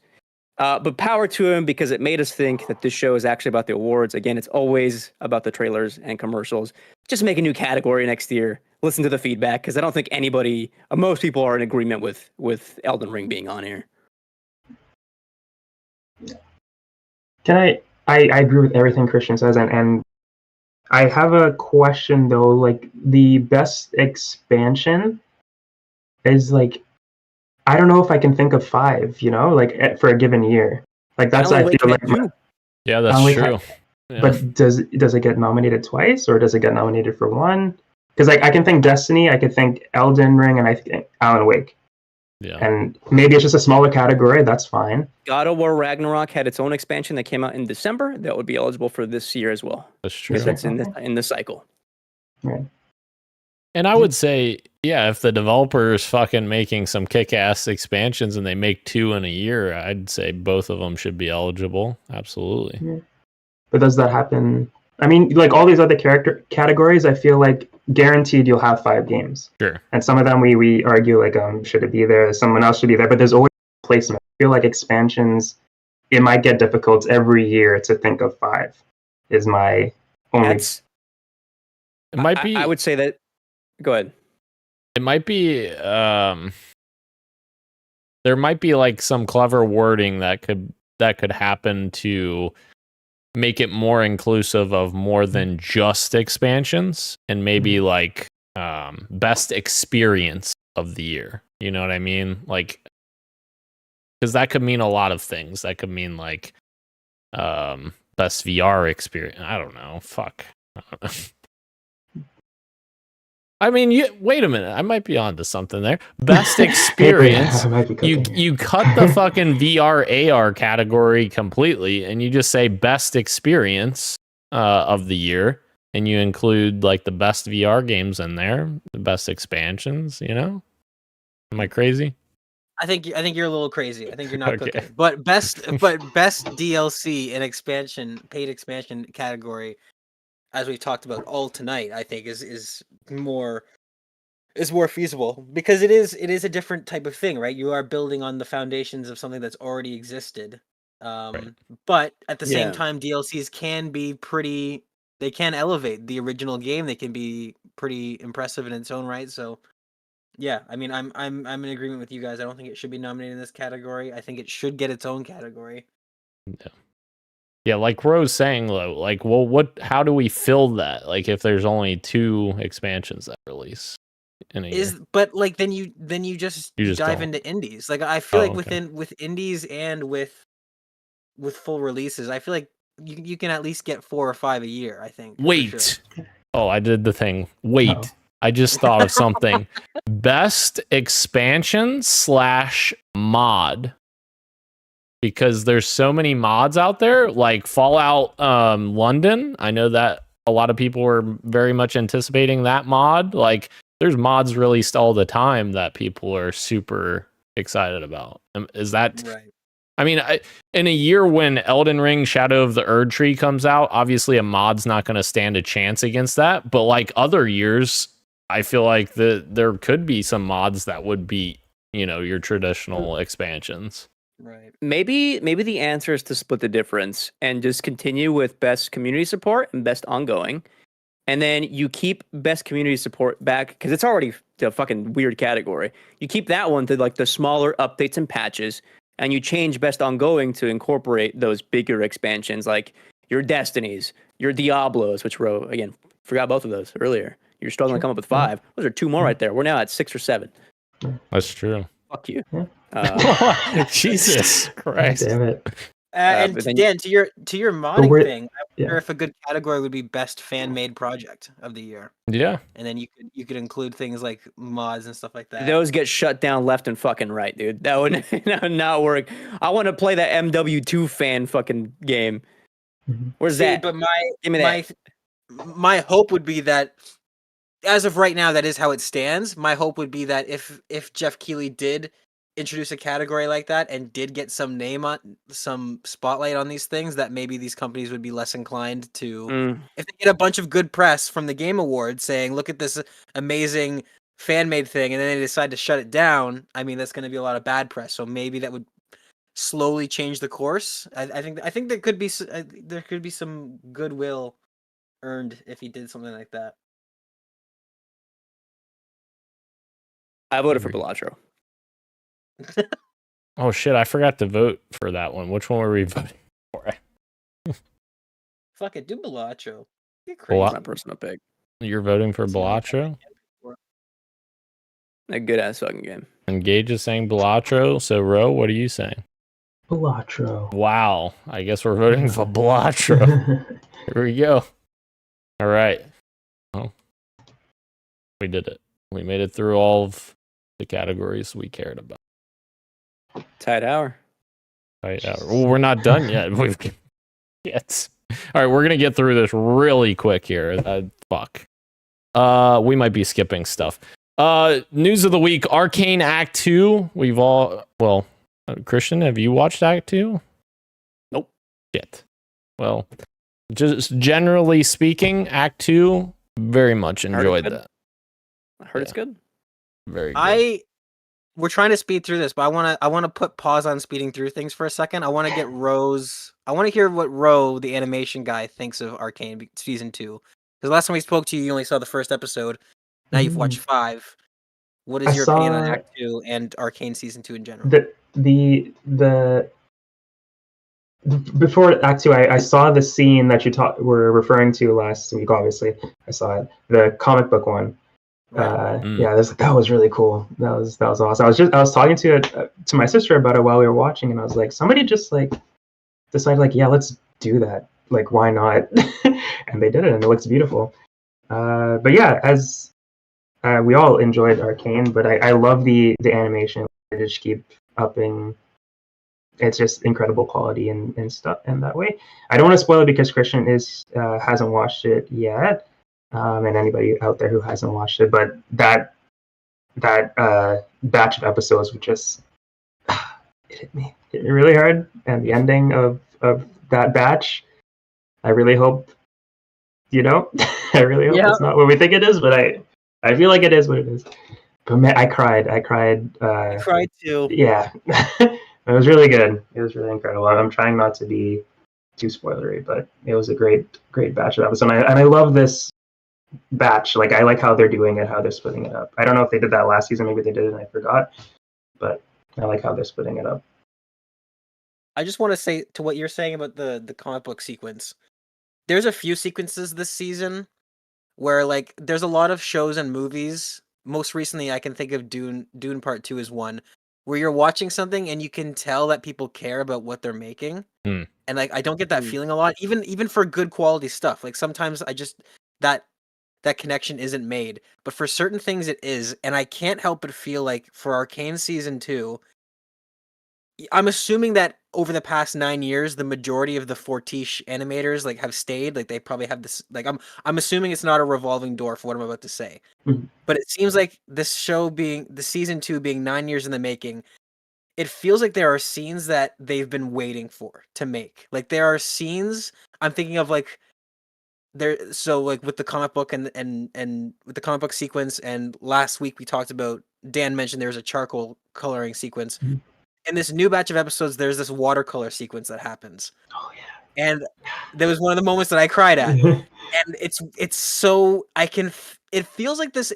But power to him, because it made us think that this show is actually about the awards. Again, it's always about the trailers and commercials. Just make a new category next year. Listen to the feedback, because I don't think anybody, most people are in agreement with Elden Ring being on here. Can I agree with everything Christian says, and I have a question though. Like the best expansion is like, I don't know if I can think of 5, you know, like for a given year. Like that's, I feel like yeah, that's true. Yeah. But does it get nominated twice, or does it get nominated for 1? Because like I can think Destiny, I could think Elden Ring, and I think Alan Wake. Yeah. And maybe it's just a smaller category. That's fine. God of War Ragnarok had its own expansion that came out in December that would be eligible for this year as well. That's true. Because that's in the cycle. Right. And I would say, yeah, if the developer is fucking making some kick-ass expansions and they make 2 in a year, I'd say both of them should be eligible. Absolutely. Yeah. But does that happen? I mean, like all these other categories, I feel like guaranteed you'll have 5 games. Sure. And some of them we argue like, should it be there? Someone else should be there. But there's always placement. I feel like expansions, it might get difficult every year to think of 5. Is my only. It might be. I would say that. Go ahead. It might be. There might be like some clever wording that could happen to make it more inclusive of more than just expansions, and maybe like best experience of the year. You know what I mean? Like because that could mean a lot of things. That could mean like best VR experience. I don't know. Fuck. I don't know. I mean, wait a minute. I might be onto something there. Best experience. You cut the fucking VR AR category completely, and you just say best experience of the year, and you include like the best VR games in there, the best expansions. You know, am I crazy? I think you're a little crazy. I think you're not cooking. But best DLC and paid expansion category, as we've talked about all tonight, I think is more feasible, because it is a different type of thing, right? You are building on the foundations of something that's already existed. Right. But at the same time, DLCs can be pretty. They can elevate the original game. They can be pretty impressive in its own right. So, yeah, I mean, I'm in agreement with you guys. I don't think it should be nominated in this category. I think it should get its own category. No. Yeah, like Rose saying though, like, well, how do we fill that? Like, if there's only 2 expansions that release in a year. But like then you just dive into indies. Like I feel like with indies and with full releases, I feel like you can at least get 4 or 5 a year, I think. Wait. Sure. Oh, I did the thing. Wait. Oh. I just thought of something. Best expansion / mod. Because there's so many mods out there, like Fallout London. I know that a lot of people were very much anticipating that mod. Like, there's mods released all the time that people are super excited about. Is that right? I mean, in a year when Elden Ring Shadow of the Erd Tree comes out, obviously a mod's not going to stand a chance against that. But like other years, I feel like there could be some mods that would beat, your traditional expansions. Right. Maybe the answer is to split the difference and just continue with best community support and best ongoing. And then you keep best community support back, because it's already a fucking weird category. You keep that one to like the smaller updates and patches, and you change best ongoing to incorporate those bigger expansions like your Destinies, your Diablos, which again, forgot both of those earlier. You're struggling to come up with 5. Those are 2 more right there. We're now at 6 or 7. That's true. Fuck you. Jesus Christ. Damn it. And Dan, to your modding thing, I wonder if a good category would be best fan-made project of the year. Yeah. And then you could include things like mods and stuff like that. Those get shut down left and fucking right, dude. That would not work. I want to play that MW2 fan fucking game. Where's that? But give me that. My hope would be that, as of right now, that is how it stands. My hope would be that if Jeff Keighley did introduce a category like that and did get some spotlight on these things, that maybe these companies would be less inclined to, if they get a bunch of good press from the Game Awards saying, look at this amazing fan-made thing, and then they decide to shut it down, I mean, that's going to be a lot of bad press. So maybe that would slowly change the course. I think there could be some goodwill earned if he did something like that. I voted for Belatro. Oh shit, I forgot to vote for that one. Which one were we voting for? Fuck it, do Belatro. You're crazy. My personal pick. You're voting for Belatro? A good ass fucking game. And Gage is saying Belatro, so Ro, what are you saying? Belatro. Wow. I guess we're voting for Belatro. Here we go. All right. Oh. We did it. We made it through all of the categories we cared about. Tight hour. Well, we're not done yet. Yes. All right, we're gonna get through this really quick here. Fuck. We might be skipping stuff. News of the week: Arcane Act 2. Christian, have you watched Act 2? Nope. Shit. Well, just generally speaking, Act 2, very much enjoyed that. I heard it's good. Very good. We're trying to speed through this, but I want to put pause on speeding through things for a second. I want to get Rose. I want to hear what Ro, the animation guy, thinks of Arcane season 2. Because last time we spoke to you, you only saw the first episode. Now you've watched 5. What is your opinion on Act 2 and Arcane season 2 in general? Before Act 2, I saw the scene that you were referring to last week. Obviously, I saw it, the comic book one. Yeah, that was really cool. That was awesome. I was talking to my sister about it while we were watching, and I was like, somebody just like decided like, yeah, let's do that. Like, why not? And they did it, and it looks beautiful. But yeah, as we all enjoyed Arcane, but I love the animation. They just keep upping. It's just incredible quality and stuff in that way. I don't want to spoil it because Christian hasn't watched it yet, and anybody out there who hasn't watched it, but that batch of episodes would just it hit me really hard, and the ending of that batch, I really hope, I really hope it's not what we think it is, but I feel like it is what it is. But man, I cried. I cried too. Yeah. It was really good. It was really incredible. I'm trying not to be too spoilery, but it was a great batch of episodes. And I love this batch. Like, I like how they're doing it, how they're splitting it up. I don't know if they did that last season. Maybe they did and I forgot. But I like how they're splitting it up. I just want to say to what you're saying about the comic book sequence. There's a few sequences this season where, like, there's a lot of shows and movies. Most recently, I can think of Dune Part 2 is one, where you're watching something and you can tell that people care about what they're making. And, like, I don't get that feeling a lot, even for good quality stuff. Like, sometimes I just, that connection isn't made. But for certain things, it is. And I can't help but feel like for Arcane Season 2, I'm assuming that over the past 9 years, the majority of the Fortiche animators like have stayed. Like, they probably have this. Like, I'm assuming it's not a revolving door for what I'm about to say. But it seems like this show the season 2 being 9 years in the making, it feels like there are scenes that they've been waiting for to make. Like, there are scenes I'm thinking of, like, there. So, like, with the comic book and with the comic book sequence, and last week we talked about, Dan mentioned there's a charcoal coloring sequence. In this new batch of episodes, there's this watercolor sequence that happens. Oh yeah. And that was one of the moments that I cried at. And it's so it feels like this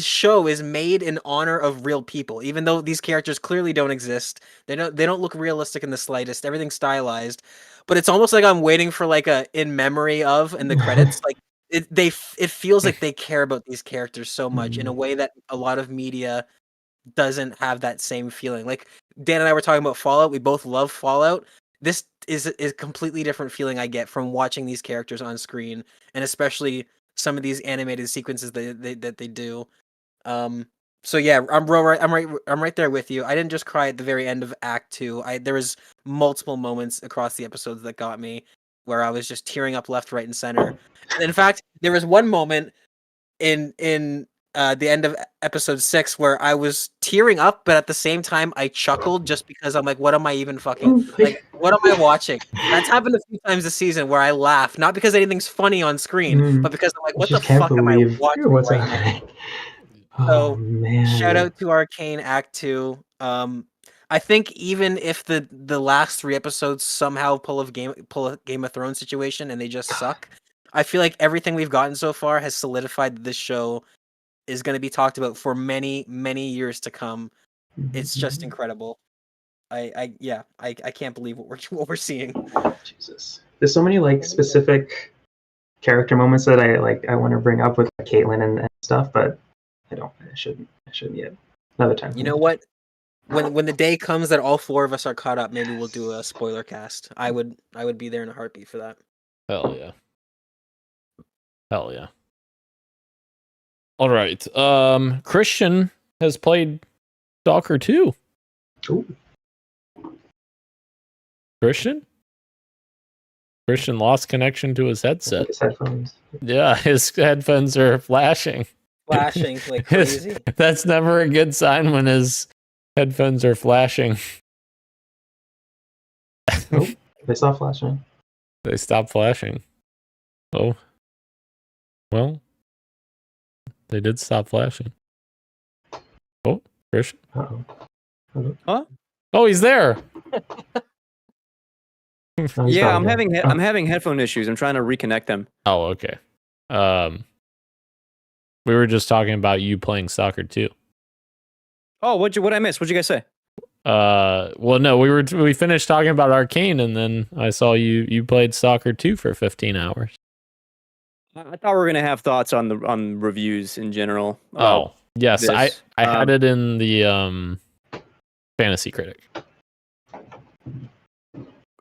show is made in honor of real people, even though these characters clearly don't exist. They don't look realistic in the slightest. Everything's stylized. But it's almost like I'm waiting for like a in memory of in the credits. Like it feels like they care about these characters so much in a way that a lot of media doesn't have that same feeling. Like, Dan and I were talking about Fallout. We both love Fallout. This is a completely different feeling I get from watching these characters on screen, and especially some of these animated sequences that they do. So yeah, I'm right there with you. I didn't just cry at the very end of Act 2. There was multiple moments across the episodes that got me, where I was just tearing up left, right, and center. And in fact, there was one moment in the end of episode 6 where I was tearing up, but at the same time I chuckled just because I'm like, what am I even fucking like? What am I watching? That's happened a few times this season where I laugh, not because anything's funny on screen, but because I'm like, what the fuck am I watching right now? So, shout out to Arcane Act 2. I think even if the last 3 episodes somehow pull a Game of Thrones situation and they just suck, I feel like everything we've gotten so far has solidified that this show is going to be talked about for many, many years to come. It's just incredible. I can't believe what we're seeing. Jesus, there's so many like specific character moments that I want to bring up with Caitlin and stuff, but I shouldn't yet. Another time. You know what? When the day comes that all 4 of us are caught up, maybe we'll do a spoiler cast. I would be there in a heartbeat for that. Hell yeah. All right. Christian has played Stalker 2. Ooh. Christian lost connection to his headset. His headphones. Yeah, his headphones are flashing. Flashing like crazy. That's never a good sign when his headphones are flashing. Nope. They stopped flashing. They stopped flashing. Oh. Well, they did stop flashing. Oh, Christian. Uh-oh. Huh? Oh, he's there. Yeah, I'm having headphone issues. I'm trying to reconnect them. Oh, okay. We were just talking about you playing Stalker 2. Oh, what'd I miss? What'd you guys say? Well, no, we finished talking about Arcane, and then I saw you played Stalker 2 for 15 hours. I thought we were gonna have thoughts on reviews in general. Oh, yes, I this. had it in the Fantasy Critic.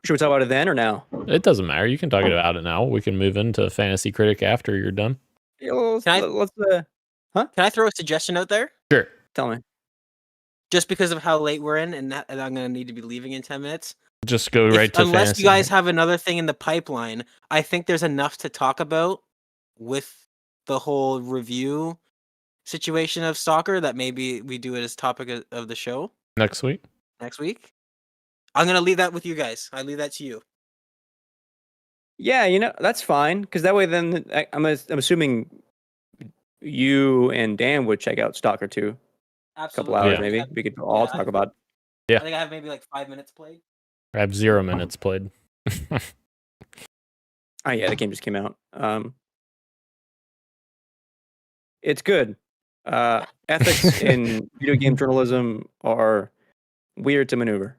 Should we talk about it then or now? It doesn't matter. You can talk about it now. We can move into Fantasy Critic after you're done. Yeah, let's, Can I throw a suggestion out there? Sure. tell me. Just because of how late we're in, and I'm going to need to be leaving in 10 minutes. Just go right to unless Fantasy you guys Critic. have another thing in the pipeline, I think there's enough to talk about with the whole review situation of Stalker that maybe we do it as topic of the show Next week. I'm going to leave that with you guys. I leave that to you. Yeah, that's fine because that way then I'm assuming you and Dan would check out Stalker 2. A couple hours maybe. We could all talk about. Yeah. I think I have maybe like 5 minutes played. I have 0 minutes played. Oh yeah, the game just came out. It's good. Ethics in video game journalism are weird to maneuver.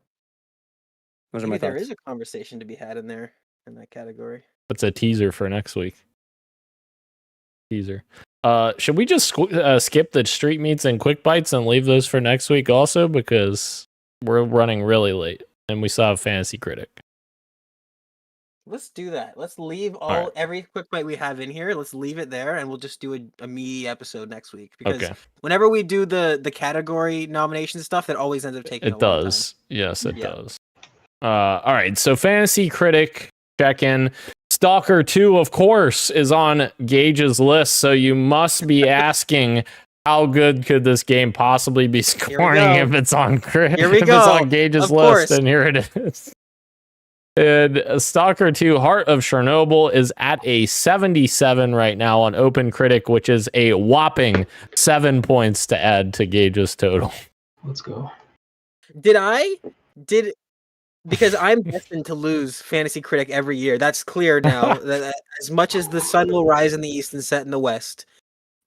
Those are my Maybe there thoughts. is a conversation to be had in there in that category. That's a teaser for next week. Teaser. Should we just skip the street meets and quick bites and leave those for next week also, because we're running really late and we still have Fantasy Critic. Let's do that. Let's leave right. every quick bite we have in here. Let's leave it there, and we'll just do a meaty episode next week. Because Okay. whenever we do the category nomination stuff, that always ends up taking It a long does. Yes, it Yeah. does. All right. So Fantasy Critic check-in. Stalker 2, of course, is on Gage's list. So you must be asking, how good could this game possibly be scoring if it's on Here we if go. it's on Gage's Of list? course. And here it is. And Stalker 2 Heart of Chernobyl is at a 77 right now on Open Critic, which is a whopping 7 points to add to Gage's total. Let's go. Because I'm destined to lose Fantasy Critic every year. That's clear now. that as much as the sun will rise in the east and set in the west,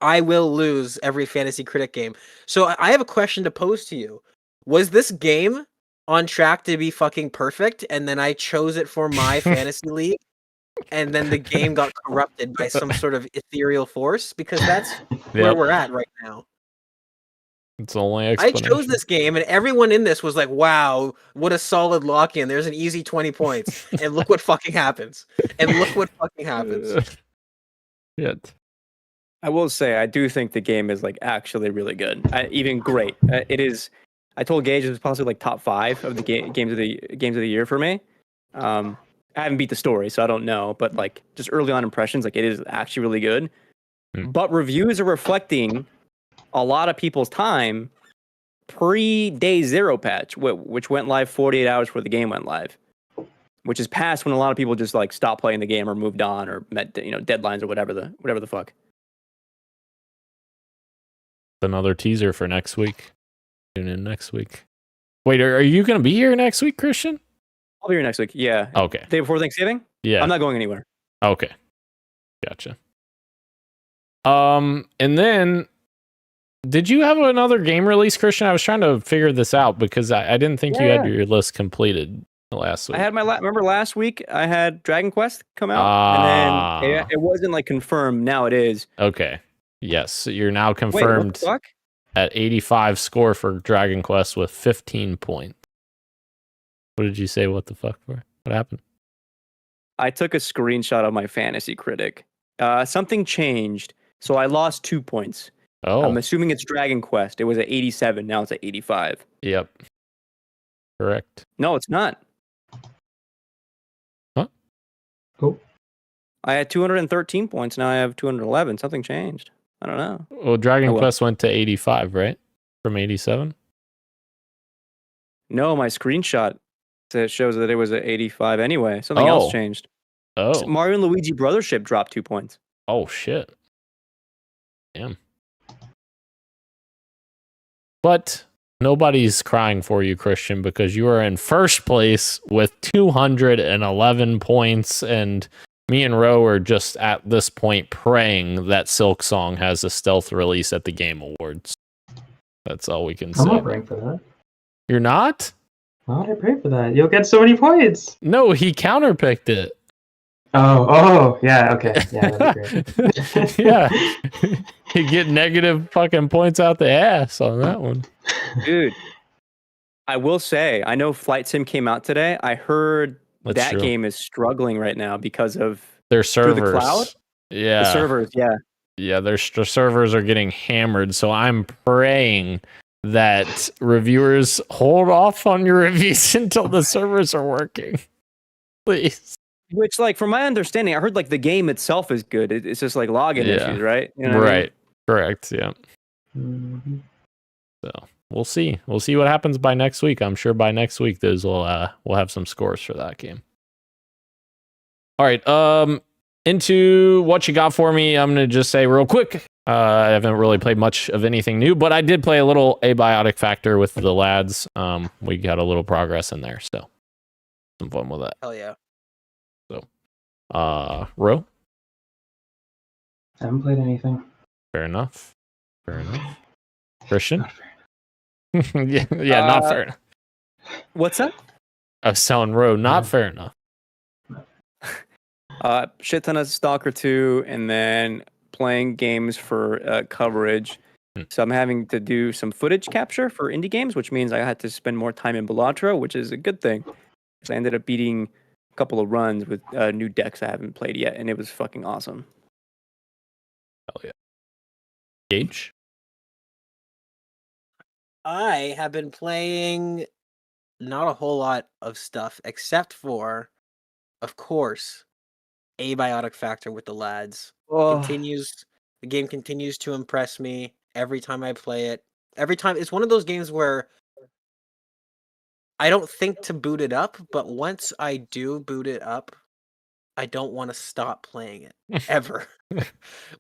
I will lose every Fantasy Critic game. So I have a question to pose to you. Was this game on track to be fucking perfect, and then I chose it for my fantasy league, and then the game got corrupted by some sort of ethereal force? Because that's where we're at right now. It's the only I explanation. chose this game, and everyone in this was like, wow, what a solid lock-in. There's an easy 20 points. And look what fucking happens. Shit. I will say I do think the game is like actually really good. Even great. It is. I told Gage it was possibly like top 5 of the games of the year for me. I haven't beat the story, so I don't know. But like just early on impressions, like it is actually really good. But reviews are reflecting a lot of people's time pre-day 0 patch, which went live 48 hours before the game went live, which is past when a lot of people just like stopped playing the game or moved on or met deadlines or whatever the fuck. Another teaser for next week. Tune in next week. Wait, are you going to be here next week, Christian? I'll be here next week. Yeah. Okay. Day before Thanksgiving? Yeah. I'm not going anywhere. Okay. Gotcha. And then did you have another game release, Christian? I was trying to figure this out because I didn't think you had your list completed last week. I had remember last week I had Dragon Quest come out, and then it wasn't like confirmed. Now it is. Okay. Yes, you're now Wait, confirmed what the fuck? at 85 score for Dragon Quest with 15 points. What did you say? What the fuck for? What happened? I took a screenshot of my Fantasy Critic. Something changed, so I lost 2 points. Oh, I'm assuming it's Dragon Quest. It was at 87. Now it's at 85. yep. Correct. No, it's not. Huh? Oh. I had 213 points. Now I have 211. Something changed. I don't know. Well, Dragon Oh, well. Quest went to 85, right? From 87? No, my screenshot shows that it was at 85 anyway. Something else changed. Oh. Mario and Luigi Brothership dropped 2 points. Oh, shit. Damn. But nobody's crying for you, Christian, because you are in first place with 211 points, and me and Ro are just at this point praying that Silk Song has a stealth release at the Game Awards. That's all we can say. I'm not praying for that. You're not? Why would I pray for that? You'll get so many points. No, he counterpicked it. Oh, yeah, okay. Yeah, that'd be great. Yeah. You get negative fucking points out the ass on that one. Dude, I will say, I know Flight Sim came out today. I heard That's that true. game is struggling right now because of Their through servers. the cloud. Yeah. The servers, yeah. Yeah, their servers are getting hammered. So I'm praying that reviewers hold off on your reviews until the servers are working. Please. Which, like, from my understanding, I heard like the game itself is good. It's just like login Yeah. issues, right? You know what I mean? Right. Correct. Yeah. Mhm. So we'll see. We'll see what happens by next week. I'm sure by next week those will we'll have some scores for that game. All right. Into what you got for me. I'm gonna just say real quick. I haven't really played much of anything new, but I did play a little Abiotic Factor with the lads. We got a little progress in there, so some fun with that. Hell yeah. Ro? I haven't played anything. Fair enough. Christian? Not fair. yeah, not fair enough. What's that? I was telling Ro, not fair enough. Shit ton of Stalker 2, and then playing games for coverage. So I'm having to do some footage capture for indie games, which means I had to spend more time in Balatro, which is a good thing. So I ended up beating a couple of runs with new decks I haven't played yet, and it was fucking awesome. Hell yeah. Gage? I have been playing not a whole lot of stuff except for, of course, Abiotic Factor with the lads. The game continues to impress me every time I play it. Every time it's one of those games where I don't think to boot it up, but once I do boot it up, I don't want to stop playing it ever.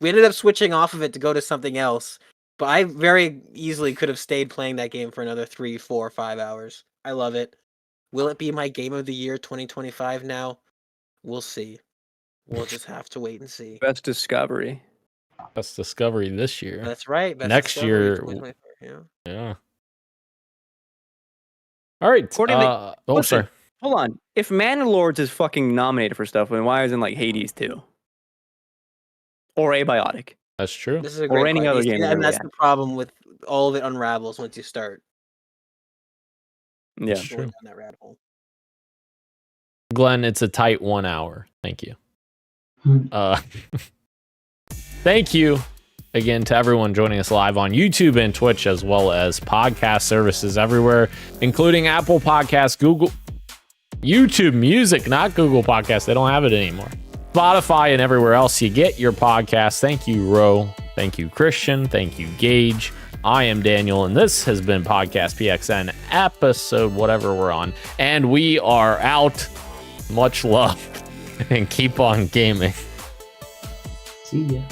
We ended up switching off of it to go to something else, but I very easily could have stayed playing that game for another 3, 4, 5 hours. I love it. Will it be my game of the year 2025 now? We'll see. We'll just have to wait and see. Best discovery. Best discovery this year. That's right. Best Next discovery year, 2025, yeah. Yeah. All right. Listen, sorry. hold on. If Manlords is fucking nominated for stuff, then why isn't like Hades too? Or Abiotic? That's true. This is a Or great any point. other You see, game and that that's we the problem with all of it unravels once you start Yeah. True. going down that rabbit hole. Glenn, it's a tight 1 hour. Thank you. Hmm. Thank you again to everyone joining us live on YouTube and Twitch, as well as podcast services everywhere, including Apple Podcasts, Google, YouTube Music, not Google Podcasts. They don't have it anymore. Spotify and everywhere else you get your podcasts. Thank you, Ro. Thank you, Christian. Thank you, Gage. I am Daniel, and this has been Podcast PXN episode whatever we're on. And we are out. Much love and keep on gaming. See ya.